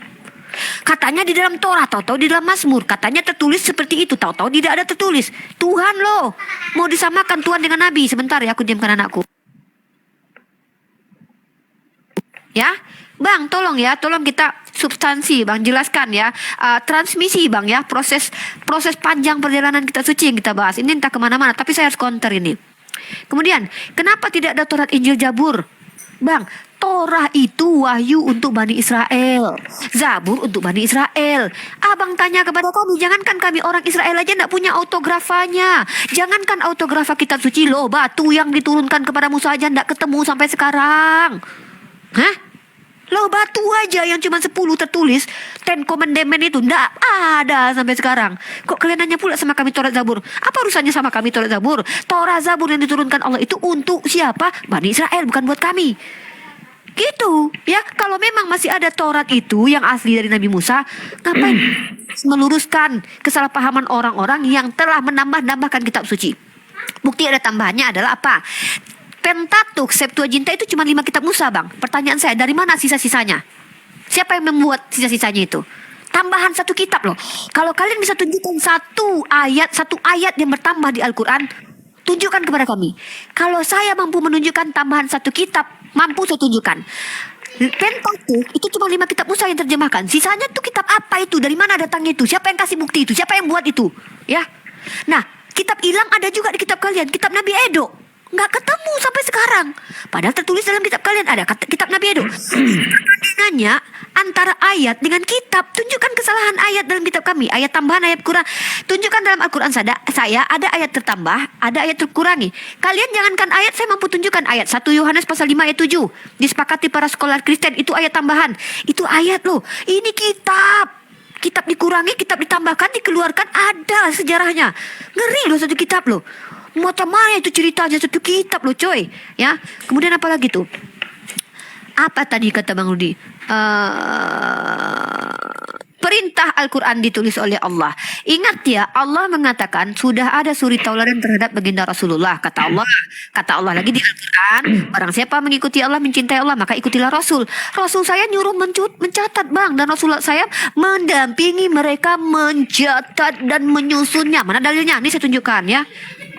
Katanya di dalam Torah, tahu-tahu di dalam Mazmur. Katanya tertulis seperti itu, tahu-tahu tidak ada tertulis. Tuhan loh, mau disamakan Tuhan dengan Nabi. Sebentar ya, aku diamkan anakku. Ya, Bang, tolong kita substansi, Bang, jelaskan ya, transmisi, Bang ya, proses panjang perjalanan kita suci yang kita bahas. Ini entah kemana-mana, tapi saya harus counter ini. Kemudian, kenapa tidak ada Taurat, Injil, Zabur? Bang, Torah itu wahyu untuk Bani Israel, Zabur untuk Bani Israel. Abang tanya kepada kami, jangankan kami orang Israel aja tidak punya autografanya. Jangankan autografa kitab suci, loh batu yang diturunkan kepada Musa aja tidak ketemu sampai sekarang. Hah? Loh batu aja yang cuma 10 tertulis, Ten Commandment itu ndak ada sampai sekarang. Kok kalian nanya pula sama kami Taurat Zabur? Apa urusannya sama kami Taurat Zabur? Taurat Zabur yang diturunkan Allah itu untuk siapa? Bani Israel, bukan buat kami. Gitu ya. Kalau memang masih ada Taurat itu yang asli dari Nabi Musa, ngapain meluruskan kesalahpahaman orang-orang yang telah menambahkan kitab suci? Bukti ada tambahannya adalah apa? Pentateuch, Septuaginta itu cuma 5 kitab Musa, Bang. Pertanyaan saya, dari mana sisa-sisanya? Siapa yang membuat sisa-sisanya itu? Tambahan 1 kitab loh. Kalau kalian bisa tunjukkan satu ayat yang bertambah di Al-Quran, tunjukkan kepada kami. Kalau saya mampu menunjukkan tambahan 1 kitab, mampu saya tunjukkan. Pentateuch itu cuma 5 kitab Musa yang terjemahkan. Sisanya tuh kitab apa itu? Dari mana datangnya itu? Siapa yang kasih bukti itu? Siapa yang buat itu? Ya. Nah, kitab hilang ada juga di kitab kalian. Kitab Nabi Edo. Nggak ketemu sampai sekarang. Padahal tertulis dalam kitab kalian ada kitab Nabi Edo. Nanya antara ayat dengan kitab. Tunjukkan kesalahan ayat dalam kitab kami. Ayat tambahan, ayat kurang. Tunjukkan dalam Al-Quran saya ada ayat tertambah, ada ayat terkurangi. Kalian jangankan ayat, saya mampu tunjukkan ayat 1 Yohanes pasal 5 ayat 7. Disepakati para scholar Kristen, itu ayat tambahan. Itu ayat loh. Ini kitab. Kitab dikurangi, kitab ditambahkan, dikeluarkan, ada sejarahnya. Ngeri loh satu kitab loh. Macam mana itu ceritanya satu kitab loh coy. Ya. Kemudian apa lagi tuh? Apa tadi kata Bang Rudi? Perintah Al-Quran ditulis oleh Allah. Ingat ya, Allah mengatakan sudah ada suri tauladan terhadap baginda Rasulullah. Kata Allah lagi di Al-Quran, barang siapa mengikuti Allah, mencintai Allah, maka ikutilah Rasul. Rasul saya nyuruh mencatat bang, dan Rasul saya mendampingi mereka mencatat dan menyusunnya. Mana dalilnya? Ini saya tunjukkan ya.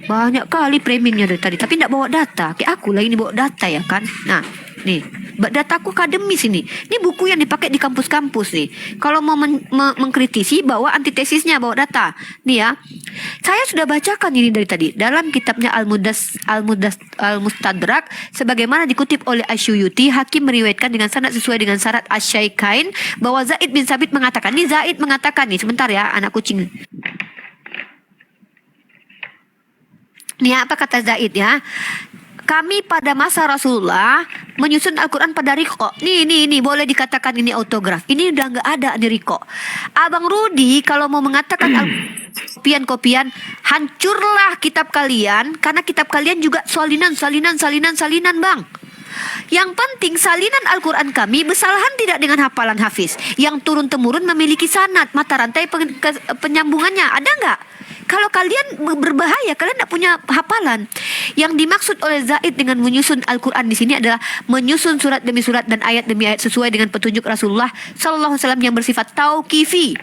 Banyak kali framingnya dari tadi, tapi tidak bawa data. Kayak aku lah ini bawa data ya kan. Nah, nih, dataku akademis ini. Ini buku yang dipakai di kampus-kampus nih. Kalau mau mengkritisi, bawa antitesisnya, bawa data. Nih ya, saya sudah bacakan ini dari tadi dalam kitabnya Al-Mustadrak, sebagaimana dikutip oleh Asyuyuti. Hakim meriwayatkan dengan sanad sesuai dengan syarat Asy-Syaikhain bahwa Zaid bin Sabit mengatakan. Ini Zaid mengatakan nih, sebentar ya, anak kucing. Nih apa kata Zaid ya? Kami pada masa Rasulullah menyusun Al-Quran pada Riqo. Nih, boleh dikatakan ini autograf. Ini udah nggak ada di Riqo. Abang Rudi kalau mau mengatakan kopian-kopian, hancurlah kitab kalian, karena kitab kalian juga salinan bang. Yang penting salinan Al-Quran kami bersalahan tidak dengan hafalan Hafiz yang turun-temurun memiliki sanad, mata rantai penyambungannya. Ada nggak? Kalau kalian berbahaya, kalian tidak punya hafalan. Yang dimaksud oleh Zaid dengan menyusun Al-Quran di sini adalah menyusun surat demi surat dan ayat demi ayat sesuai dengan petunjuk Rasulullah Sallallahu Alaihi Wasallam yang bersifat tauqifi.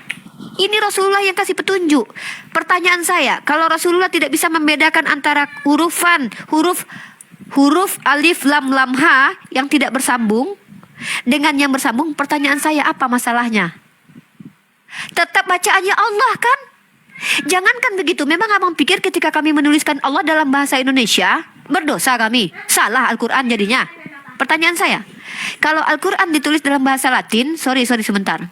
Ini Rasulullah yang kasih petunjuk. Pertanyaan saya, kalau Rasulullah tidak bisa membedakan antara huruf alif lam ha yang tidak bersambung dengan yang bersambung, pertanyaan saya apa masalahnya? Tetap bacaannya Allah kan? Jangankan begitu, memang abang pikir ketika kami menuliskan Allah dalam bahasa Indonesia berdosa kami? Salah Al-Quran jadinya? Pertanyaan saya, kalau Al-Quran ditulis dalam bahasa Latin, sorry sebentar.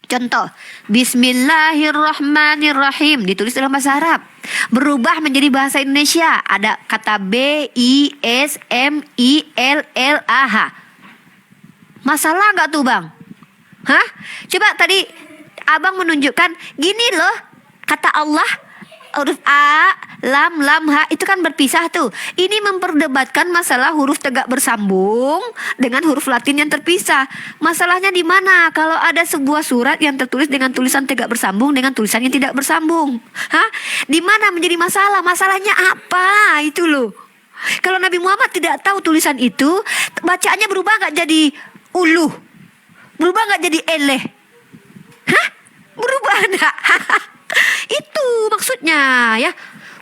Contoh, Bismillahirrahmanirrahim ditulis dalam bahasa Arab, berubah menjadi bahasa Indonesia, ada kata B-I-S-M-I-L-L-A-H. Masalah nggak tuh bang? Hah? Coba tadi abang menunjukkan gini loh, kata Allah huruf A, lam ha itu kan berpisah tuh. Ini memperdebatkan masalah huruf tegak bersambung dengan huruf Latin yang terpisah. Masalahnya di mana? Kalau ada sebuah surat yang tertulis dengan tulisan tegak bersambung dengan tulisan yang tidak bersambung, hah? Di mana menjadi masalah? Masalahnya apa? Itu loh. Kalau Nabi Muhammad tidak tahu tulisan itu, bacaannya berubah nggak jadi uluh? Berubah nggak jadi eleh? Hah? Berubah enggak? Itu maksudnya ya.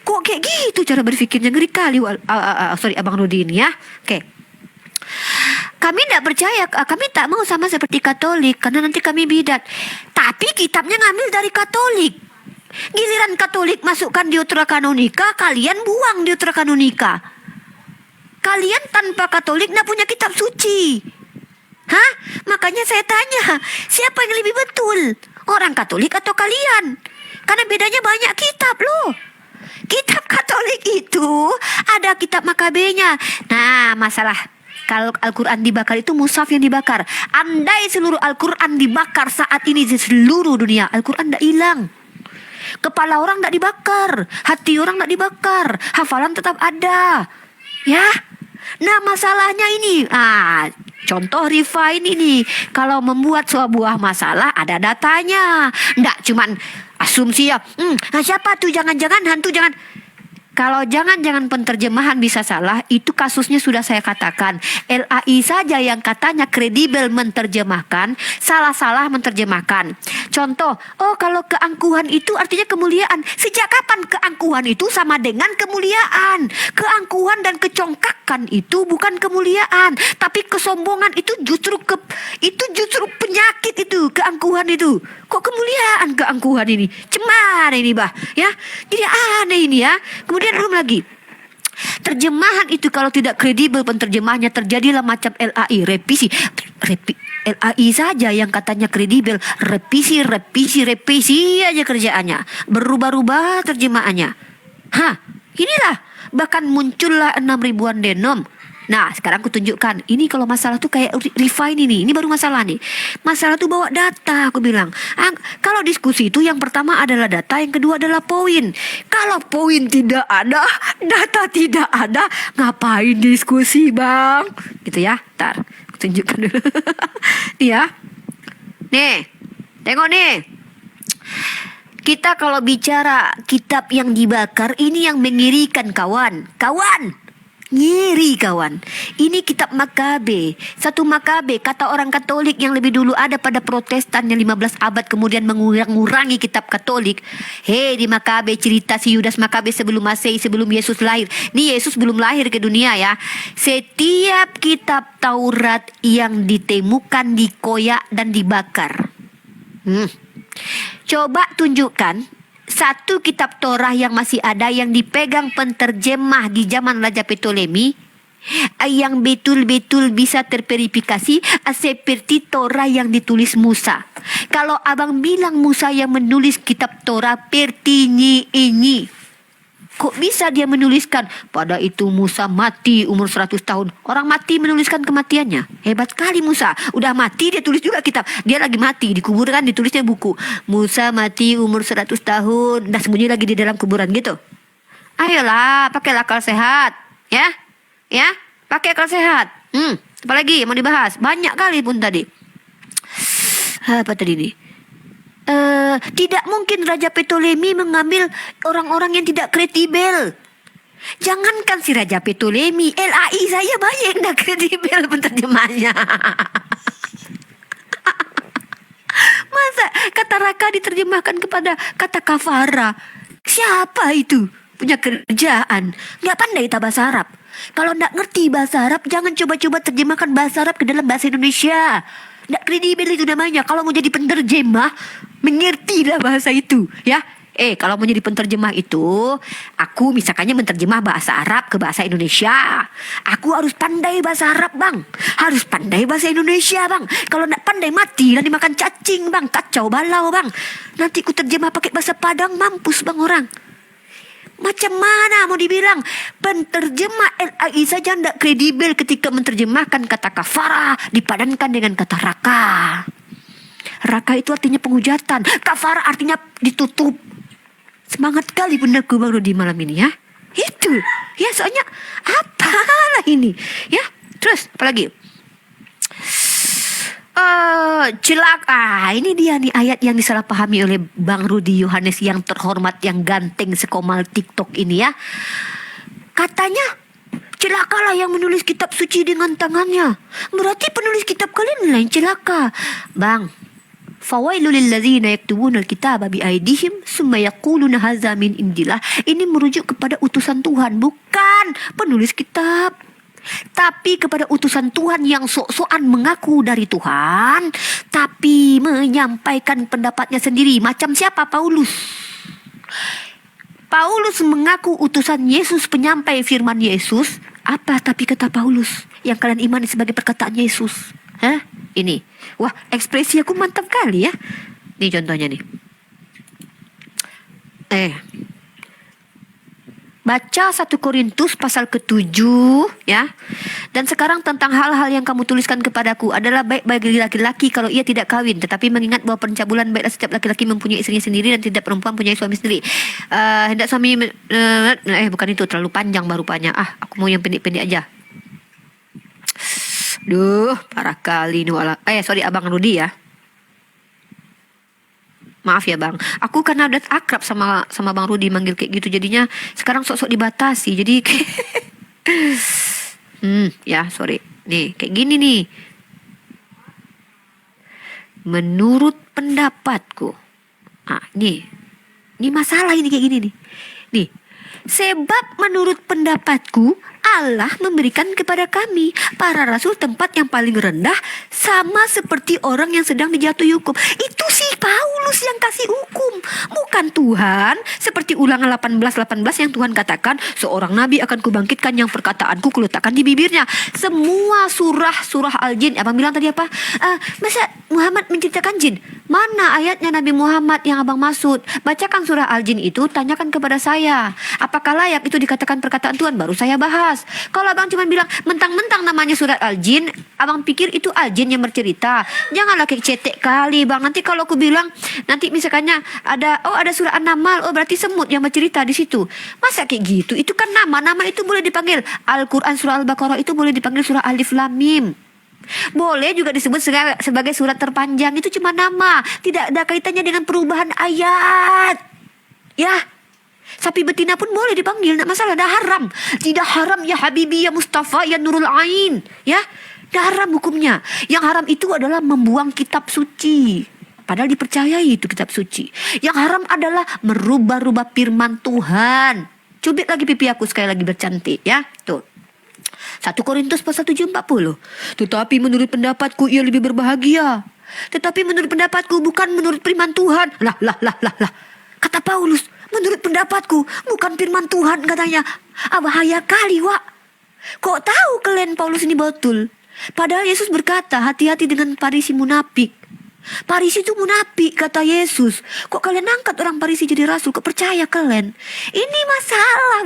Kok kayak gitu cara berpikirnya, ngeri kali. Sorry Abang Rudi ini ya. Oke. Kami tidak percaya, kami tak mau sama seperti Katolik karena nanti kami bidat. Tapi kitabnya ngambil dari Katolik. Giliran Katolik masukkan Deuterokanonika, kalian buang Deuterokanonika. Kalian tanpa Katolik tidak punya kitab suci. Hah? Makanya saya tanya, siapa yang lebih betul? Orang Katolik atau kalian? Karena bedanya banyak kitab loh. Kitab Katolik itu ada kitab Makabenya. Nah, masalah kalau Al-Quran dibakar itu mushaf yang dibakar. Andai seluruh Al-Quran dibakar saat ini di seluruh dunia, Al-Quran tidak hilang. Kepala orang tidak dibakar, hati orang tidak dibakar, hafalan tetap ada. Ya. Nah, masalahnya ini, contoh refine ini, kalau membuat sebuah masalah ada datanya, ndak cuman asumsi ya. Siapa tuh? Jangan-jangan hantu, jangan. Kalau jangan-jangan penterjemahan bisa salah, itu kasusnya sudah saya katakan. LAI saja yang katanya kredibel menerjemahkan, salah-salah menerjemahkan. Contoh, kalau keangkuhan itu artinya kemuliaan. Sejak kapan keangkuhan itu sama dengan kemuliaan? Keangkuhan dan kecongkakan itu bukan kemuliaan, tapi kesombongan itu justru penyakit itu, keangkuhan itu. Kok kemuliaan keangkuhan ini? Cemar ini bah, ya. Jadi aneh ini ya. Kemudian belum lagi. Terjemahan itu kalau tidak kredibel penterjemahnya, terjadilah macam LAI, revisi. LAI saja yang katanya kredibel, revisi aja kerjaannya. Berubah-ubah terjemahannya. Inilah bahkan muncullah 6.000-an denom. Nah, sekarang aku tunjukkan. Ini kalau masalah tuh kayak refine ini baru masalah nih. Masalah tuh bawa data, aku bilang. Kalau diskusi itu yang pertama adalah data, yang kedua adalah poin. Kalau poin tidak ada, data tidak ada, ngapain diskusi, Bang? Gitu ya. Ntar, aku tunjukkan dulu. Nih ya. Nih, tengok nih. Kita kalau bicara kitab yang dibakar, ini yang mengirikan, kawan. Ngiri, kawan. Ini kitab Makabe. Satu Makabe, kata orang Katolik yang lebih dulu ada pada Protestan yang 15 abad kemudian mengurangi kitab Katolik. Di Makabe cerita si Yudas Makabe sebelum Masehi, sebelum Yesus lahir. Ini Yesus belum lahir ke dunia ya. Setiap kitab Taurat yang ditemukan dikoyak dan dibakar. Coba tunjukkan satu kitab Torah yang masih ada yang dipegang penterjemah di zaman Raja Ptolemy yang betul-betul bisa terverifikasi seperti Torah yang ditulis Musa. Kalau abang bilang Musa yang menulis kitab Torah pertinyi ini, kok bisa dia menuliskan pada itu Musa mati umur 100 tahun. Orang mati menuliskan kematiannya. Hebat sekali Musa. Udah mati dia tulis juga kitab. Dia lagi mati dikuburkan ditulisnya buku. Musa mati umur 100 tahun. Dah sembunyi lagi di dalam kuburan gitu. Ayolah pakai akal sehat. Ya. Pakai akal sehat. Apalagi yang mau dibahas? Banyak kali pun tadi. Apa tadi nih? Tidak mungkin Raja Ptolemy mengambil orang-orang yang tidak kredibel. Jangankan si Raja Ptolemy, LAI saya banyak yang tidak kredibel penterjemahnya. Masa kata raka diterjemahkan kepada kata kafara? Siapa itu? Punya kerjaan, nggak pandai tak bahasa Arab. Kalau nggak ngerti bahasa Arab, jangan coba-coba terjemahkan bahasa Arab ke dalam bahasa Indonesia. Nggak kredibel itu namanya. Kalau mau jadi penerjemah, mengertilah bahasa itu, ya. Kalau mau jadi penerjemah itu, aku misalkannya menerjemah bahasa Arab ke bahasa Indonesia. Aku harus pandai bahasa Arab, Bang. Harus pandai bahasa Indonesia, Bang. Kalau nggak pandai mati lah dimakan cacing, Bang. Kacau balau, Bang. Nanti ku terjemah pakai bahasa Padang, mampus, Bang, orang. Macam mana mau dibilang penterjemah LAI saja tidak kredibel ketika menerjemahkan kata kafara dipadankan dengan kata raka. Raka itu artinya penghujatan, kafara artinya ditutup. Semangat kali benarku Bang Rudi malam ini ya. Itu ya, soalnya apalah ini ya. Terus apalagi? Ini dia nih ayat yang disalahpahami oleh Bang Rudi Yohanes yang terhormat, yang ganteng sekomal TikTok ini ya. Katanya celakalah yang menulis kitab suci dengan tangannya. Berarti penulis kitab kalian lain celaka. Bang, fawailul lilladzina yaktubuna alkitaba biaidihim summa yaquluna hadza min indillah. Ini merujuk kepada utusan Tuhan, bukan penulis kitab. Tapi kepada utusan Tuhan yang sok-sokan mengaku dari Tuhan, tapi menyampaikan pendapatnya sendiri. Macam siapa? Paulus. Paulus mengaku utusan Yesus, penyampai firman Yesus. Apa tapi kata Paulus yang kalian imani sebagai perkataan Yesus? Ini. Wah, ekspresi aku mantap kali ya. Ini contohnya nih. Baca 1 Korintus pasal ke-7 ya. Dan sekarang tentang hal-hal yang kamu tuliskan kepadaku adalah baik bagi laki-laki kalau ia tidak kawin, tetapi mengingat bahwa pencabulan baiklah setiap laki-laki mempunyai istrinya sendiri dan tidak perempuan mempunyai suami sendiri. Hendak suami bukan itu, terlalu panjang rupanya. Aku mau yang pendek-pendek aja. Duh, parah kali ini. Abang Rudi ya. Maaf ya Bang, aku karena udah akrab sama Bang Rudi manggil kayak gitu, jadinya sekarang sok-sok dibatasi. Jadi ya sorry. Nih kayak gini nih. Menurut pendapatku, ini masalah ini kayak gini nih. Nih, sebab menurut pendapatku Allah memberikan kepada kami, para rasul, tempat yang paling rendah, sama seperti orang yang sedang dijatuhi hukum. Itu si Paulus yang kasih hukum, bukan Tuhan. Seperti Ulangan 18:18 yang Tuhan katakan, seorang nabi akan kubangkitkan yang perkataanku kuletakkan di bibirnya. Semua surah Al-Jin. Abang bilang tadi apa? Masa Muhammad menceritakan jin? Mana ayatnya Nabi Muhammad yang abang maksud? Bacakan surah Al-Jin itu, tanyakan kepada saya. Apakah layak itu dikatakan perkataan Tuhan? Baru saya bahas. Kalau abang cuma bilang mentang-mentang namanya surat Al-Jin, abang pikir itu Al-Jin yang bercerita. Janganlah kayak cetek kali bang. Nanti kalau aku bilang, nanti misalkannya ada surah An-Naml, berarti semut yang bercerita di situ. Masa kayak gitu? Itu kan nama itu boleh dipanggil Al-Quran, surah Al-Baqarah itu boleh dipanggil surah Alif Lam Mim. Boleh juga disebut sebagai surat terpanjang. Itu cuma nama, tidak ada kaitannya dengan perubahan ayat. Ya, sapi betina pun boleh dipanggil, tidak masalah, dah haram. Tidak haram ya Habibi ya Mustafa ya Nurul Ain. Ya, dah haram hukumnya. Yang haram itu adalah membuang kitab suci, padahal dipercayai itu kitab suci. Yang haram adalah merubah-rubah firman Tuhan. Cubit lagi pipi aku sekali lagi bercantik ya. Tuh. 1 Korintus pasal 7:40. Tetapi menurut pendapatku ia lebih berbahagia. Tetapi menurut pendapatku bukan menurut firman Tuhan. Lah. Kata Paulus, menurut pendapatku bukan firman Tuhan katanya. Bahaya kali, Wak. Kok tahu kalian Paulus ini betul? Padahal Yesus berkata, hati-hati dengan Farisi munafik. Farisi itu munafik kata Yesus. Kok kalian angkat orang Farisi jadi rasul? Kok percaya kalian? Ini masalah,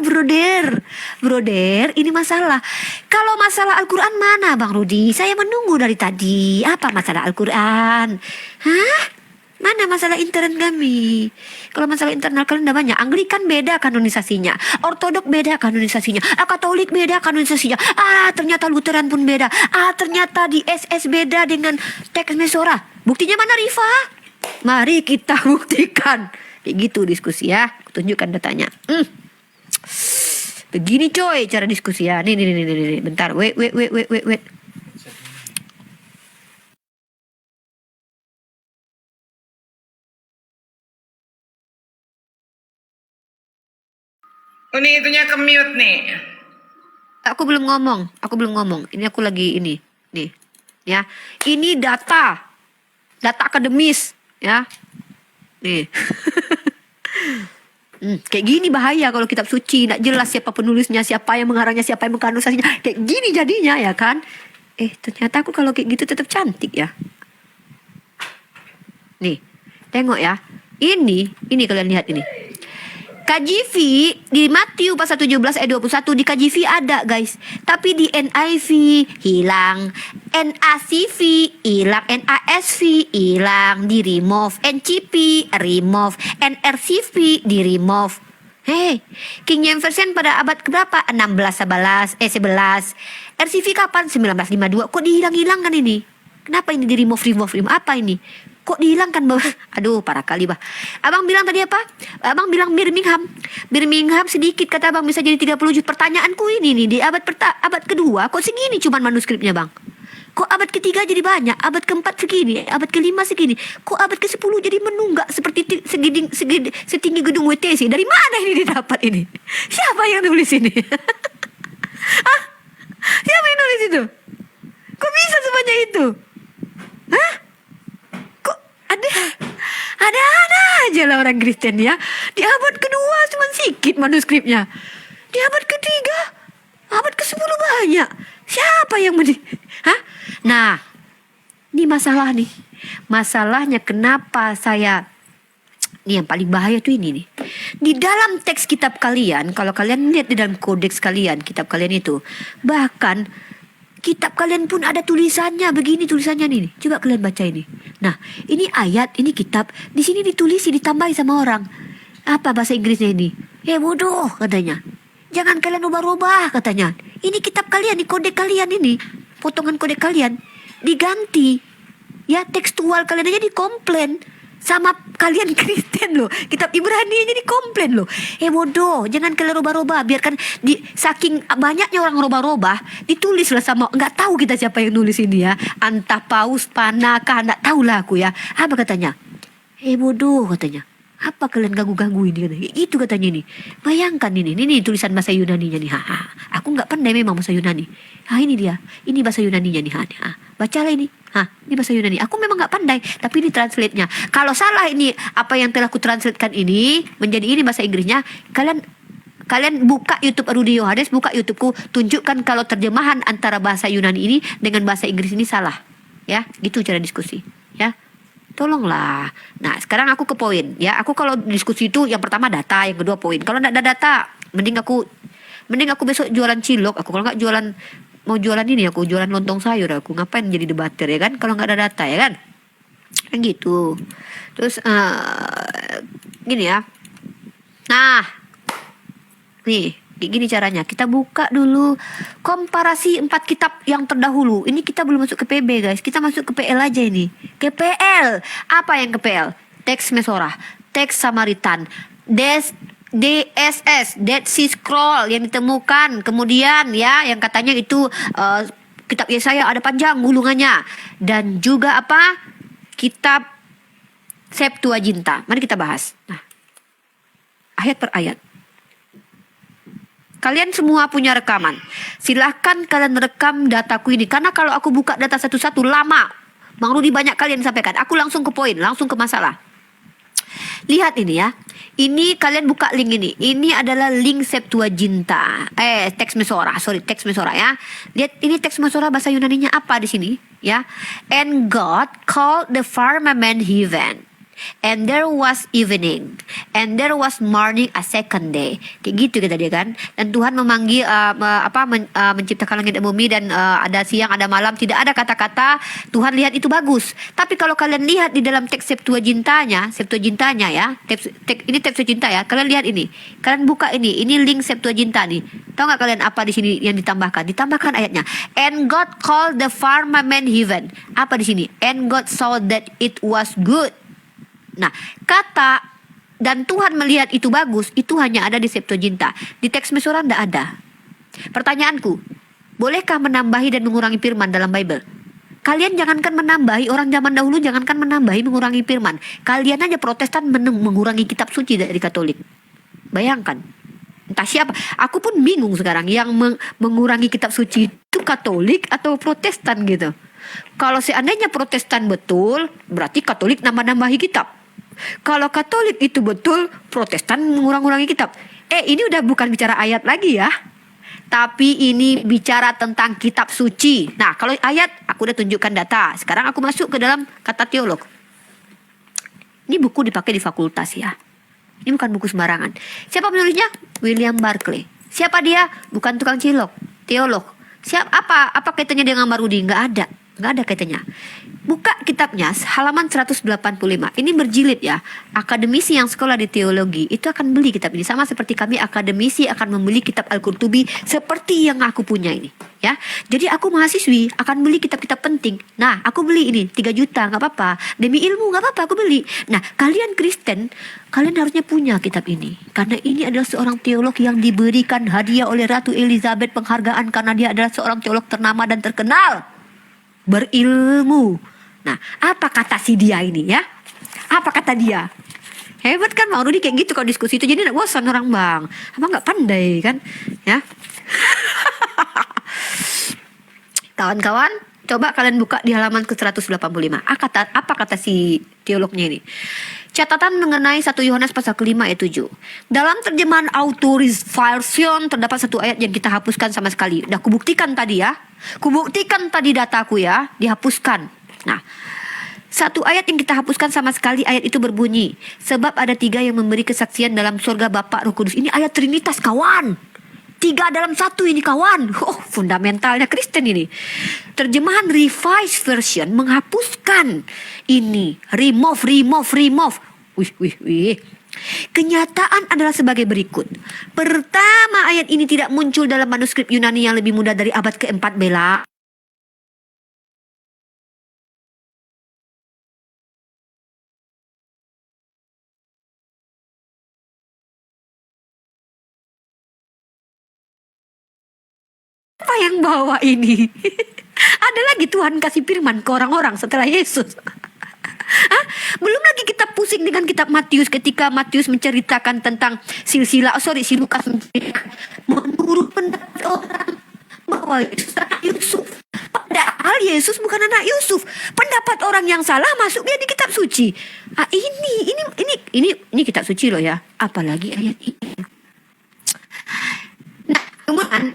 Broder, ini masalah. Kalau masalah Al-Quran mana Bang Rudi? Saya menunggu dari tadi. Apa masalah Al-Quran? Hah? Mana masalah intern kami? Kalau masalah internal kalian udah banyak. Anglikan beda kanonisasinya, Ortodok beda kanonisasinya, Katolik beda kanonisasinya. Ternyata Lutheran pun beda. Ternyata di SS beda dengan teks Mesora. Buktinya mana Rifa? Mari kita buktikan. Kayak gitu diskusi ya. Tunjukkan datanya. Begini coy cara diskusi ya. Nih. Bentar. Wait. Oh nih itunya ke-mute nih. Aku belum ngomong. Ini aku lagi ini. Nih. Ya. Ini data akademis, ya. Nih. Kayak gini bahaya kalau kitab suci nggak jelas siapa penulisnya, siapa yang mengarangnya, siapa yang mengkanonisinya. Kayak gini jadinya ya kan. Ternyata aku kalau kayak gitu tetap cantik ya. Nih. Tengok ya. Ini kalian lihat ini. KJV di Matius pasal 17 ayat 21 di KJV ada guys. Tapi di NIV hilang, NACV hilang, NASV hilang, di remove, NCP remove, NRCV di remove. King James Version pada abad keberapa? 11. RCV kapan? 1952. Kok dihilang-hilangkan ini? Kenapa ini di remove? Apa ini? Kok dihilangkan bawah? Aduh parah kali bah. Abang bilang tadi apa? Abang bilang Birmingham sedikit kata abang bisa jadi 30 juta. Pertanyaanku ini nih di abad kedua kok segini cuman manuskripnya bang? Kok abad ketiga jadi banyak? Abad keempat segini, abad kelima segini. Kok abad ke-10 jadi menunggak seperti setinggi gedung WTC? Dari mana ini didapat ini? Siapa yang nulis ini? Siapa yang nulis itu? Kok bisa sebanyak itu? Ada aja lah orang Kristen ya. Di abad kedua cuma sedikit manuskripnya. Di abad ketiga, abad ke-10 banyak. Siapa yang Nah, ini masalah nih. Masalahnya kenapa ini yang paling bahaya tuh ini nih. Di dalam teks kitab kalian, kalau kalian lihat di dalam kodeks kalian, kitab kalian itu, bahkan kitab kalian pun ada tulisannya, begini tulisannya nih. Coba kalian baca ini. Nah, ini ayat, ini kitab. Di sini ditulis, ditambahi sama orang. Apa bahasa Inggrisnya ini? Bodoh katanya. Jangan kalian ubah-ubah katanya. Ini kitab kalian, di kodek kalian ini. Potongan kodek kalian diganti. Ya, tekstual kalian aja dikomplain sama kalian Kristen loh. Kitab Ibrani aja dikomplain loh. Bodoh, jangan kalian robah-robah. Biarkan saking banyaknya orang robah-robah, ditulislah sama, nggak tahu kita siapa yang nulis ini ya. Entah Paus, Panakah, nggak tahu lah aku ya. Apa katanya? Bodoh katanya. Apa kalian ganggu-ganggu ini? Itu katanya ini. Bayangkan ini tulisan bahasa Yunaninya nih. Aku nggak pandai memang bahasa Yunani. Ini dia. Ini bahasa Yunaninya nih. Bacalah ini. Ini bahasa Yunani. Aku memang nggak pandai, tapi ini translate-nya. Kalau salah ini apa yang telah ku translatekan ini menjadi ini bahasa Inggrisnya, kalian buka YouTube Rudy Yohanes, buka YouTubeku, tunjukkan kalau terjemahan antara bahasa Yunani ini dengan bahasa Inggris ini salah. Ya, gitu cara diskusi. Ya. Tolonglah. Nah, sekarang aku ke poin. Ya, aku kalau diskusi itu yang pertama data, yang kedua poin. Kalau tidak ada data, mending aku besok jualan cilok. Aku kalau nggak mau jualan ini, aku jualan lontong sayur. Aku ngapain jadi debater ya kan? Kalau nggak ada data ya kan? Kan gitu. Terus gini ya. Nah, nih. Gini caranya, kita buka dulu komparasi 4 kitab yang terdahulu. Ini kita belum masuk ke PB guys, kita masuk ke PL aja ini. Ke PL, apa yang ke PL? Teks Mesora, teks Samaritan, DSS, Dead Sea Scroll yang ditemukan. Kemudian ya, yang katanya itu kitab Yesaya ada panjang gulungannya. Dan juga apa? Kitab Septuaginta. Mari kita bahas. Nah, ayat per ayat. Kalian semua punya rekaman. Silahkan kalian rekam dataku ini. Karena kalau aku buka data satu-satu lama. Bang Rudi banyak kalian sampaikan. Aku langsung ke poin, langsung ke masalah. Lihat ini ya. Ini kalian buka link ini. Ini adalah link Septuaginta. Teks Mesora. Teks Mesora ya. Lihat ini teks Mesora bahasa Yunaninya apa di sini ya. And God called the firmament heaven. And there was evening, and there was morning a second day. Kayak gitu kata dia kan. Dan Tuhan memanggil menciptakan langit dan bumi dan ada siang, ada malam. Tidak ada kata-kata Tuhan lihat itu bagus. Tapi kalau kalian lihat di dalam teks Septuagintanya ya, ini teks Septuaginta ya. Kalian lihat ini, kalian buka ini link Septuaginta nih. Tahu nggak kalian apa di sini yang ditambahkan? Ditambahkan ayatnya. And God called the firmament heaven. Apa di sini? And God saw that it was good. Nah, kata dan Tuhan melihat itu bagus, itu hanya ada di Septuaginta. Di teks Mesora tidak ada. Pertanyaanku, bolehkah menambahi dan mengurangi firman dalam Bible? Kalian jangankan menambahi, orang zaman dahulu jangankan menambahi, mengurangi firman. Kalian aja Protestan mengurangi kitab suci dari Katolik. Bayangkan. Entah siapa. Aku pun bingung sekarang yang mengurangi kitab suci itu Katolik atau Protestan gitu. Kalau seandainya Protestan betul, berarti Katolik nambah-nambahi kitab. Kalau Katolik itu betul, Protestan mengurangi kitab. Ini udah bukan bicara ayat lagi ya. Tapi ini bicara tentang kitab suci. Nah, kalau ayat, aku udah tunjukkan data. Sekarang aku masuk ke dalam kata teolog. Ini buku dipakai di fakultas ya. Ini bukan buku sembarangan. Siapa penulisnya? William Barclay. Siapa dia? Bukan tukang cilok, teolog. Apa kaitannya dengan Marudi? Nggak ada kaitannya. Buka kitabnya halaman 185. Ini berjilid ya. Akademisi yang sekolah di teologi itu akan beli kitab ini. Sama seperti kami akademisi akan membeli kitab Al-Qurtubi seperti yang aku punya ini. Ya, jadi aku mahasiswi akan beli kitab-kitab penting. Nah, aku beli ini 3 juta, nggak apa-apa. Demi ilmu nggak apa-apa, aku beli. Nah, kalian Kristen, kalian harusnya punya kitab ini. Karena ini adalah seorang teolog yang diberikan hadiah oleh Ratu Elizabeth penghargaan karena dia adalah seorang teolog ternama dan terkenal. Berilmu. Nah, apa kata si dia ini ya? Apa kata dia? Hebat kan Bang Rudi kayak gitu kalau diskusi itu. Jadi gak bosan orang bang. Abang gak pandai kan? Ya. Kawan-kawan, coba kalian buka di halaman ke-185. Apa kata si teolognya ini? Catatan mengenai 1 Yohanes pasal ke-5 ayat 7. Dalam terjemahan Authorized Version terdapat satu ayat yang kita hapuskan sama sekali. Udah kubuktikan tadi ya. Kubuktikan tadi dataku ya, dihapuskan. Nah, satu ayat yang kita hapuskan sama sekali, ayat itu berbunyi, sebab ada 3 yang memberi kesaksian dalam surga Bapa Roh Kudus. Ini ayat Trinitas kawan. 3 dalam 1 ini kawan. Fundamentalnya Kristen ini. Terjemahan Revised Version menghapuskan ini. Remove. Wih. Kenyataan adalah sebagai berikut. Pertama, ayat ini tidak muncul dalam manuskrip Yunani yang lebih muda dari abad ke-4 Bela. Apa yang bawa ini? Ada lagi Tuhan kasih firman ke orang-orang setelah Yesus. Hah? Belum lagi kita pusing dengan kitab Matius ketika Matius menceritakan tentang si Lukas menceritakan menurut pendapat orang bahwa Yesus anak Yusuf. Padahal Yesus bukan anak Yusuf. Pendapat orang yang salah masuk dia di kitab suci. Ini kitab suci loh ya. Apalagi ayat ini. Nah, kemudian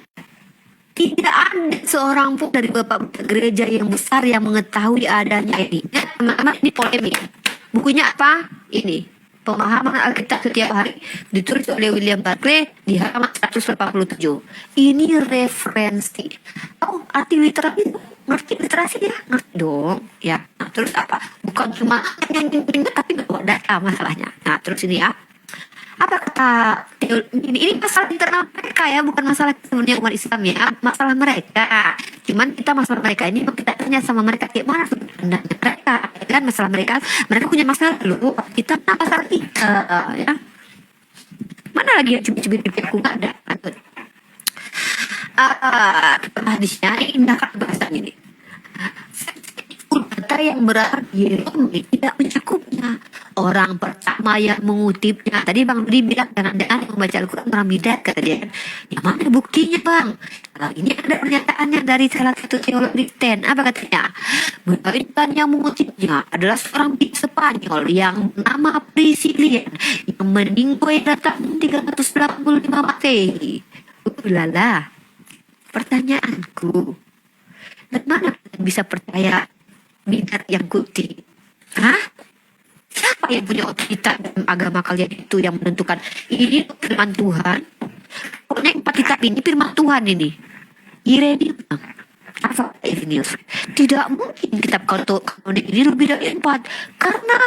tidak ada seorang pun dari bapak gereja yang besar yang mengetahui adanya ini. Ya, teman-teman, ini polemik. Bukunya apa? Ini. Pemahaman Alkitab setiap hari ditulis oleh William Barclay di halaman 187. Ini referensi. Oh, arti literasi itu? Ngerti literasi ya? Ngerti dong. Ya. Nah, terus apa? Bukan cuma yang tapi bawa data masalahnya. Nah, terus ini ya. Apa kata ini masalah internal mereka ya, bukan masalah sebenarnya umat Islam ya, masalah mereka. Cuman kita masalah mereka ini kita tanya sama mereka kayak mana sebenarnya mereka, ya kan masalah mereka punya masalah loh, kita masalah kita ya. Mana lagi yang cubit-cubit pipi aku nggak ada. Hadisnya indah kan bahasa ini. Kata yang berarti tidak mencukupnya. Orang pertama yang mengutipnya, tadi Bang Rudi bilang jangan-jangan yang membaca Al-Quran orang bidat, kata dia kan. Yang mana buktinya Bang? Kalau ini ada pernyataannya dari salah satu teolog Kristen. Apa katanya? Melainkan yang mengutipnya adalah seorang Spanyol yang bernama Priscilian yang meninggal datang 385 Masehi. Ulala. Pertanyaanku, bagaimana bisa percaya bidat yang kutip? Hah? Siapa yang punya otoritas dalam agama kalian itu yang menentukan ini firman Tuhan? Pokoknya 4 kitab ini firman Tuhan ini. Ireneus, apa Ireneus? Tidak mungkin kitab kanonik ini lebih dari 4 karena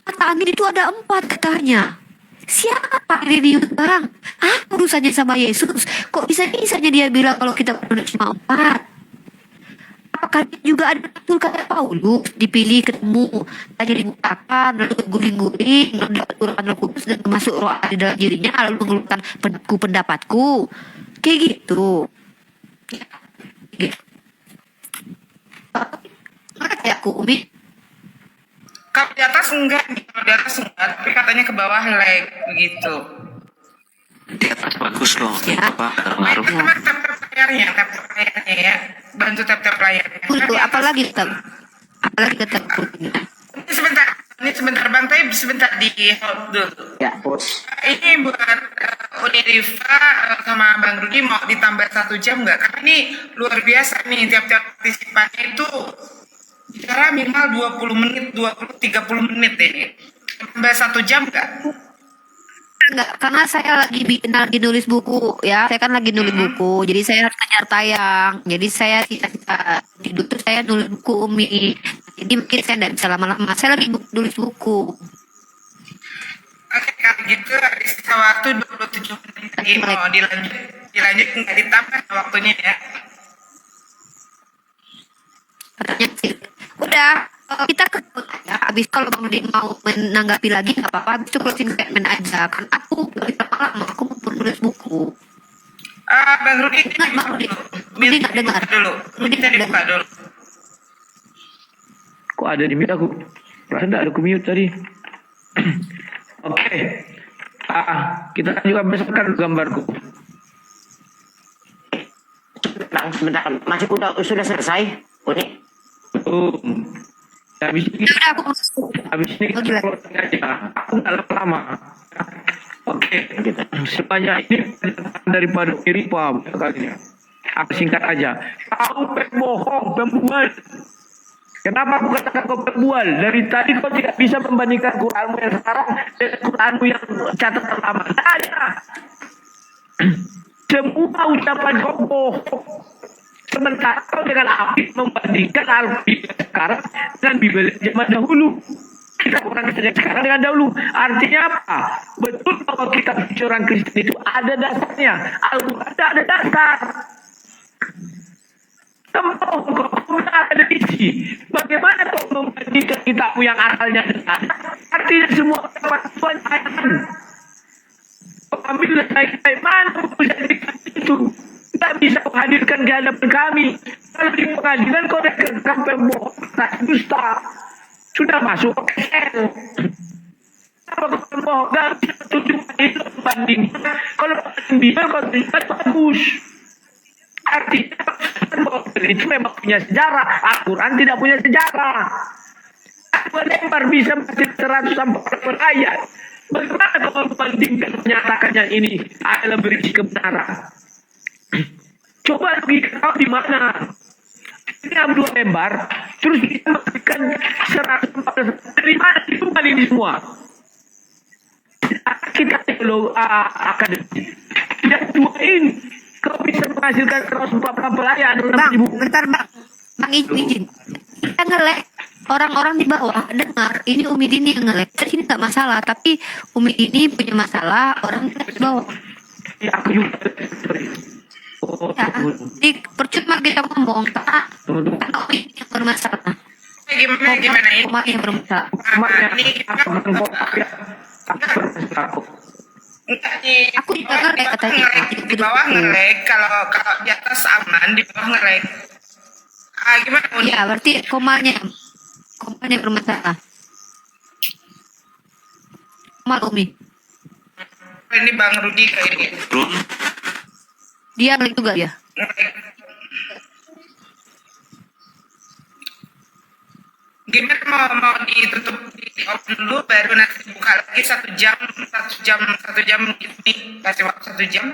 kata angin itu ada 4 katanya. Siapa Ireneus Bang? Apa urusannya sama Yesus? Kok bisa-bisanya dia bilang kalau kitab kanonik cuma 4? Apakah juga ada betul kata Paulus dipilih ketemu tadi dibukakan lalu guling-guling lalu dapat urapan Roh Kudus dan masuk roh di dalam dirinya lalu mengeluarkan pendapatku kayak gitu. Maka kayak aku Umi. Kalau di atas enggak, tapi katanya ke bawah like begitu. Di atas bagus loh, Ya. apa ngaruh. Tap layarnya ya, bantu tap layarnya. Untuk apalagi kata Ini sebentar Bang, tapi sebentar di hold dulu. Ya, pos. Ini buat Uni Riva sama Bang Rudi mau ditambah 1 jam nggak? Karena ini luar biasa nih, tiap-tiap partisipannya itu bicara minimal 20 menit, 20-30 menit ini. Tambah 1 jam nggak? Enggak, karena saya lagi nulis buku ya. Saya kan lagi nulis buku. Jadi saya harus kejar tayang. Jadi saya tidur tuh saya nulis buku Umi. Jadi mungkin saya enggak bisa lama-lama. Saya lagi nulis buku. Oke, kalau gitu ada sisa waktu 27 menit lagi mau dilanjut nggak ditambah waktunya ya. Katanya sih. Udah, kita ke ya. Habis kalau Bang Rudi mau menanggapi lagi nggak apa-apa. Habis itu closing statement aja. Kan aku nggak bisa lama. Aku mau nulis buku. Bang Rudi, Dengar, Bang Rudi. Rudi nggak dengar. Rudi tadi buka dulu. Kok ada di mute aku? Perasaan tak ada aku mute tadi. Oke. Kita juga besarkan gambarku. Bang, sebentar. Masih sudah selesai? Uni? Habis ini, Udah, aku habis ini kita closing aja. Aku nggak lama-lama. Oke. Sebanyak ini daripada Ripa kalinya. Aku singkat aja. Kau pembohong, pembual. Kenapa aku katakan kau pembual? Dari tadi kau tidak bisa membandingkan Quranmu yang sekarang dengan Quranmu yang catatan lama. Tidak ada. Semua ucapan kau bohong. Sementara kau dengan apik membandingkan Alkitab sekarang dengan Bibel zaman dahulu. Kita orang Kristen sekarang dengan dahulu. Artinya apa? Betul bahwa kitab suci orang Kristen itu ada dasarnya. Al-Quran ada dasar. Kau ada isi. Bagaimana kau membandingkan kitabmu yang asalnya benar? Artinya semua Tuhan ayat. Kau ambillah saya mana kau jadikan itu? Tak bisa menghadirkan di hadapan kami. Kalau di pengadilan kau dah kekang pembohong, dusta. sudah masuk ke sel. Kalau bohong, nggak bisa tunjukkan itu banding. Kalau biar kalau tunjukkan bagus. Artinya itu memang punya sejarah. Al-Quran tidak punya sejarah. Dua lembar bisa masih 100 sampai ayat. Bagaimana kalau membandingkan menyatakannya ini adalah berisi kebenaran? Coba logika kau di mana? Ini dua lembar, terus kita memberikan 114. Dari mana itu kali ini semua? Kita akademik tidak duain. Kau bisa menghasilkan 140 ayat. Bang, bentar bang. Bang izin. Kita ngelek. Orang-orang di bawah dengar ini Umi Dini yang ngelek. Di sini nggak masalah, tapi Umi Dini punya masalah. Orang di bawah. Ya, aku juga. Ya, di percuma kita ngomong. Karena Umi yang bermasalah. Gimana ini? Umat yang bermasalah. Ini kita enggak nih. Aku juga ngelek katanya. Di bawah ngelek, kalau di atas aman, di bawah ngelek. Gimana Uni? Ya, berarti komanya bermasalah. Koma Umi. Ini Bang Rudi kayaknya. Run. Dia ngelek juga ya. Ngelek. Gimana mau ditutup di open dulu baru nanti buka lagi 1 jam ini kasih waktu 1 jam.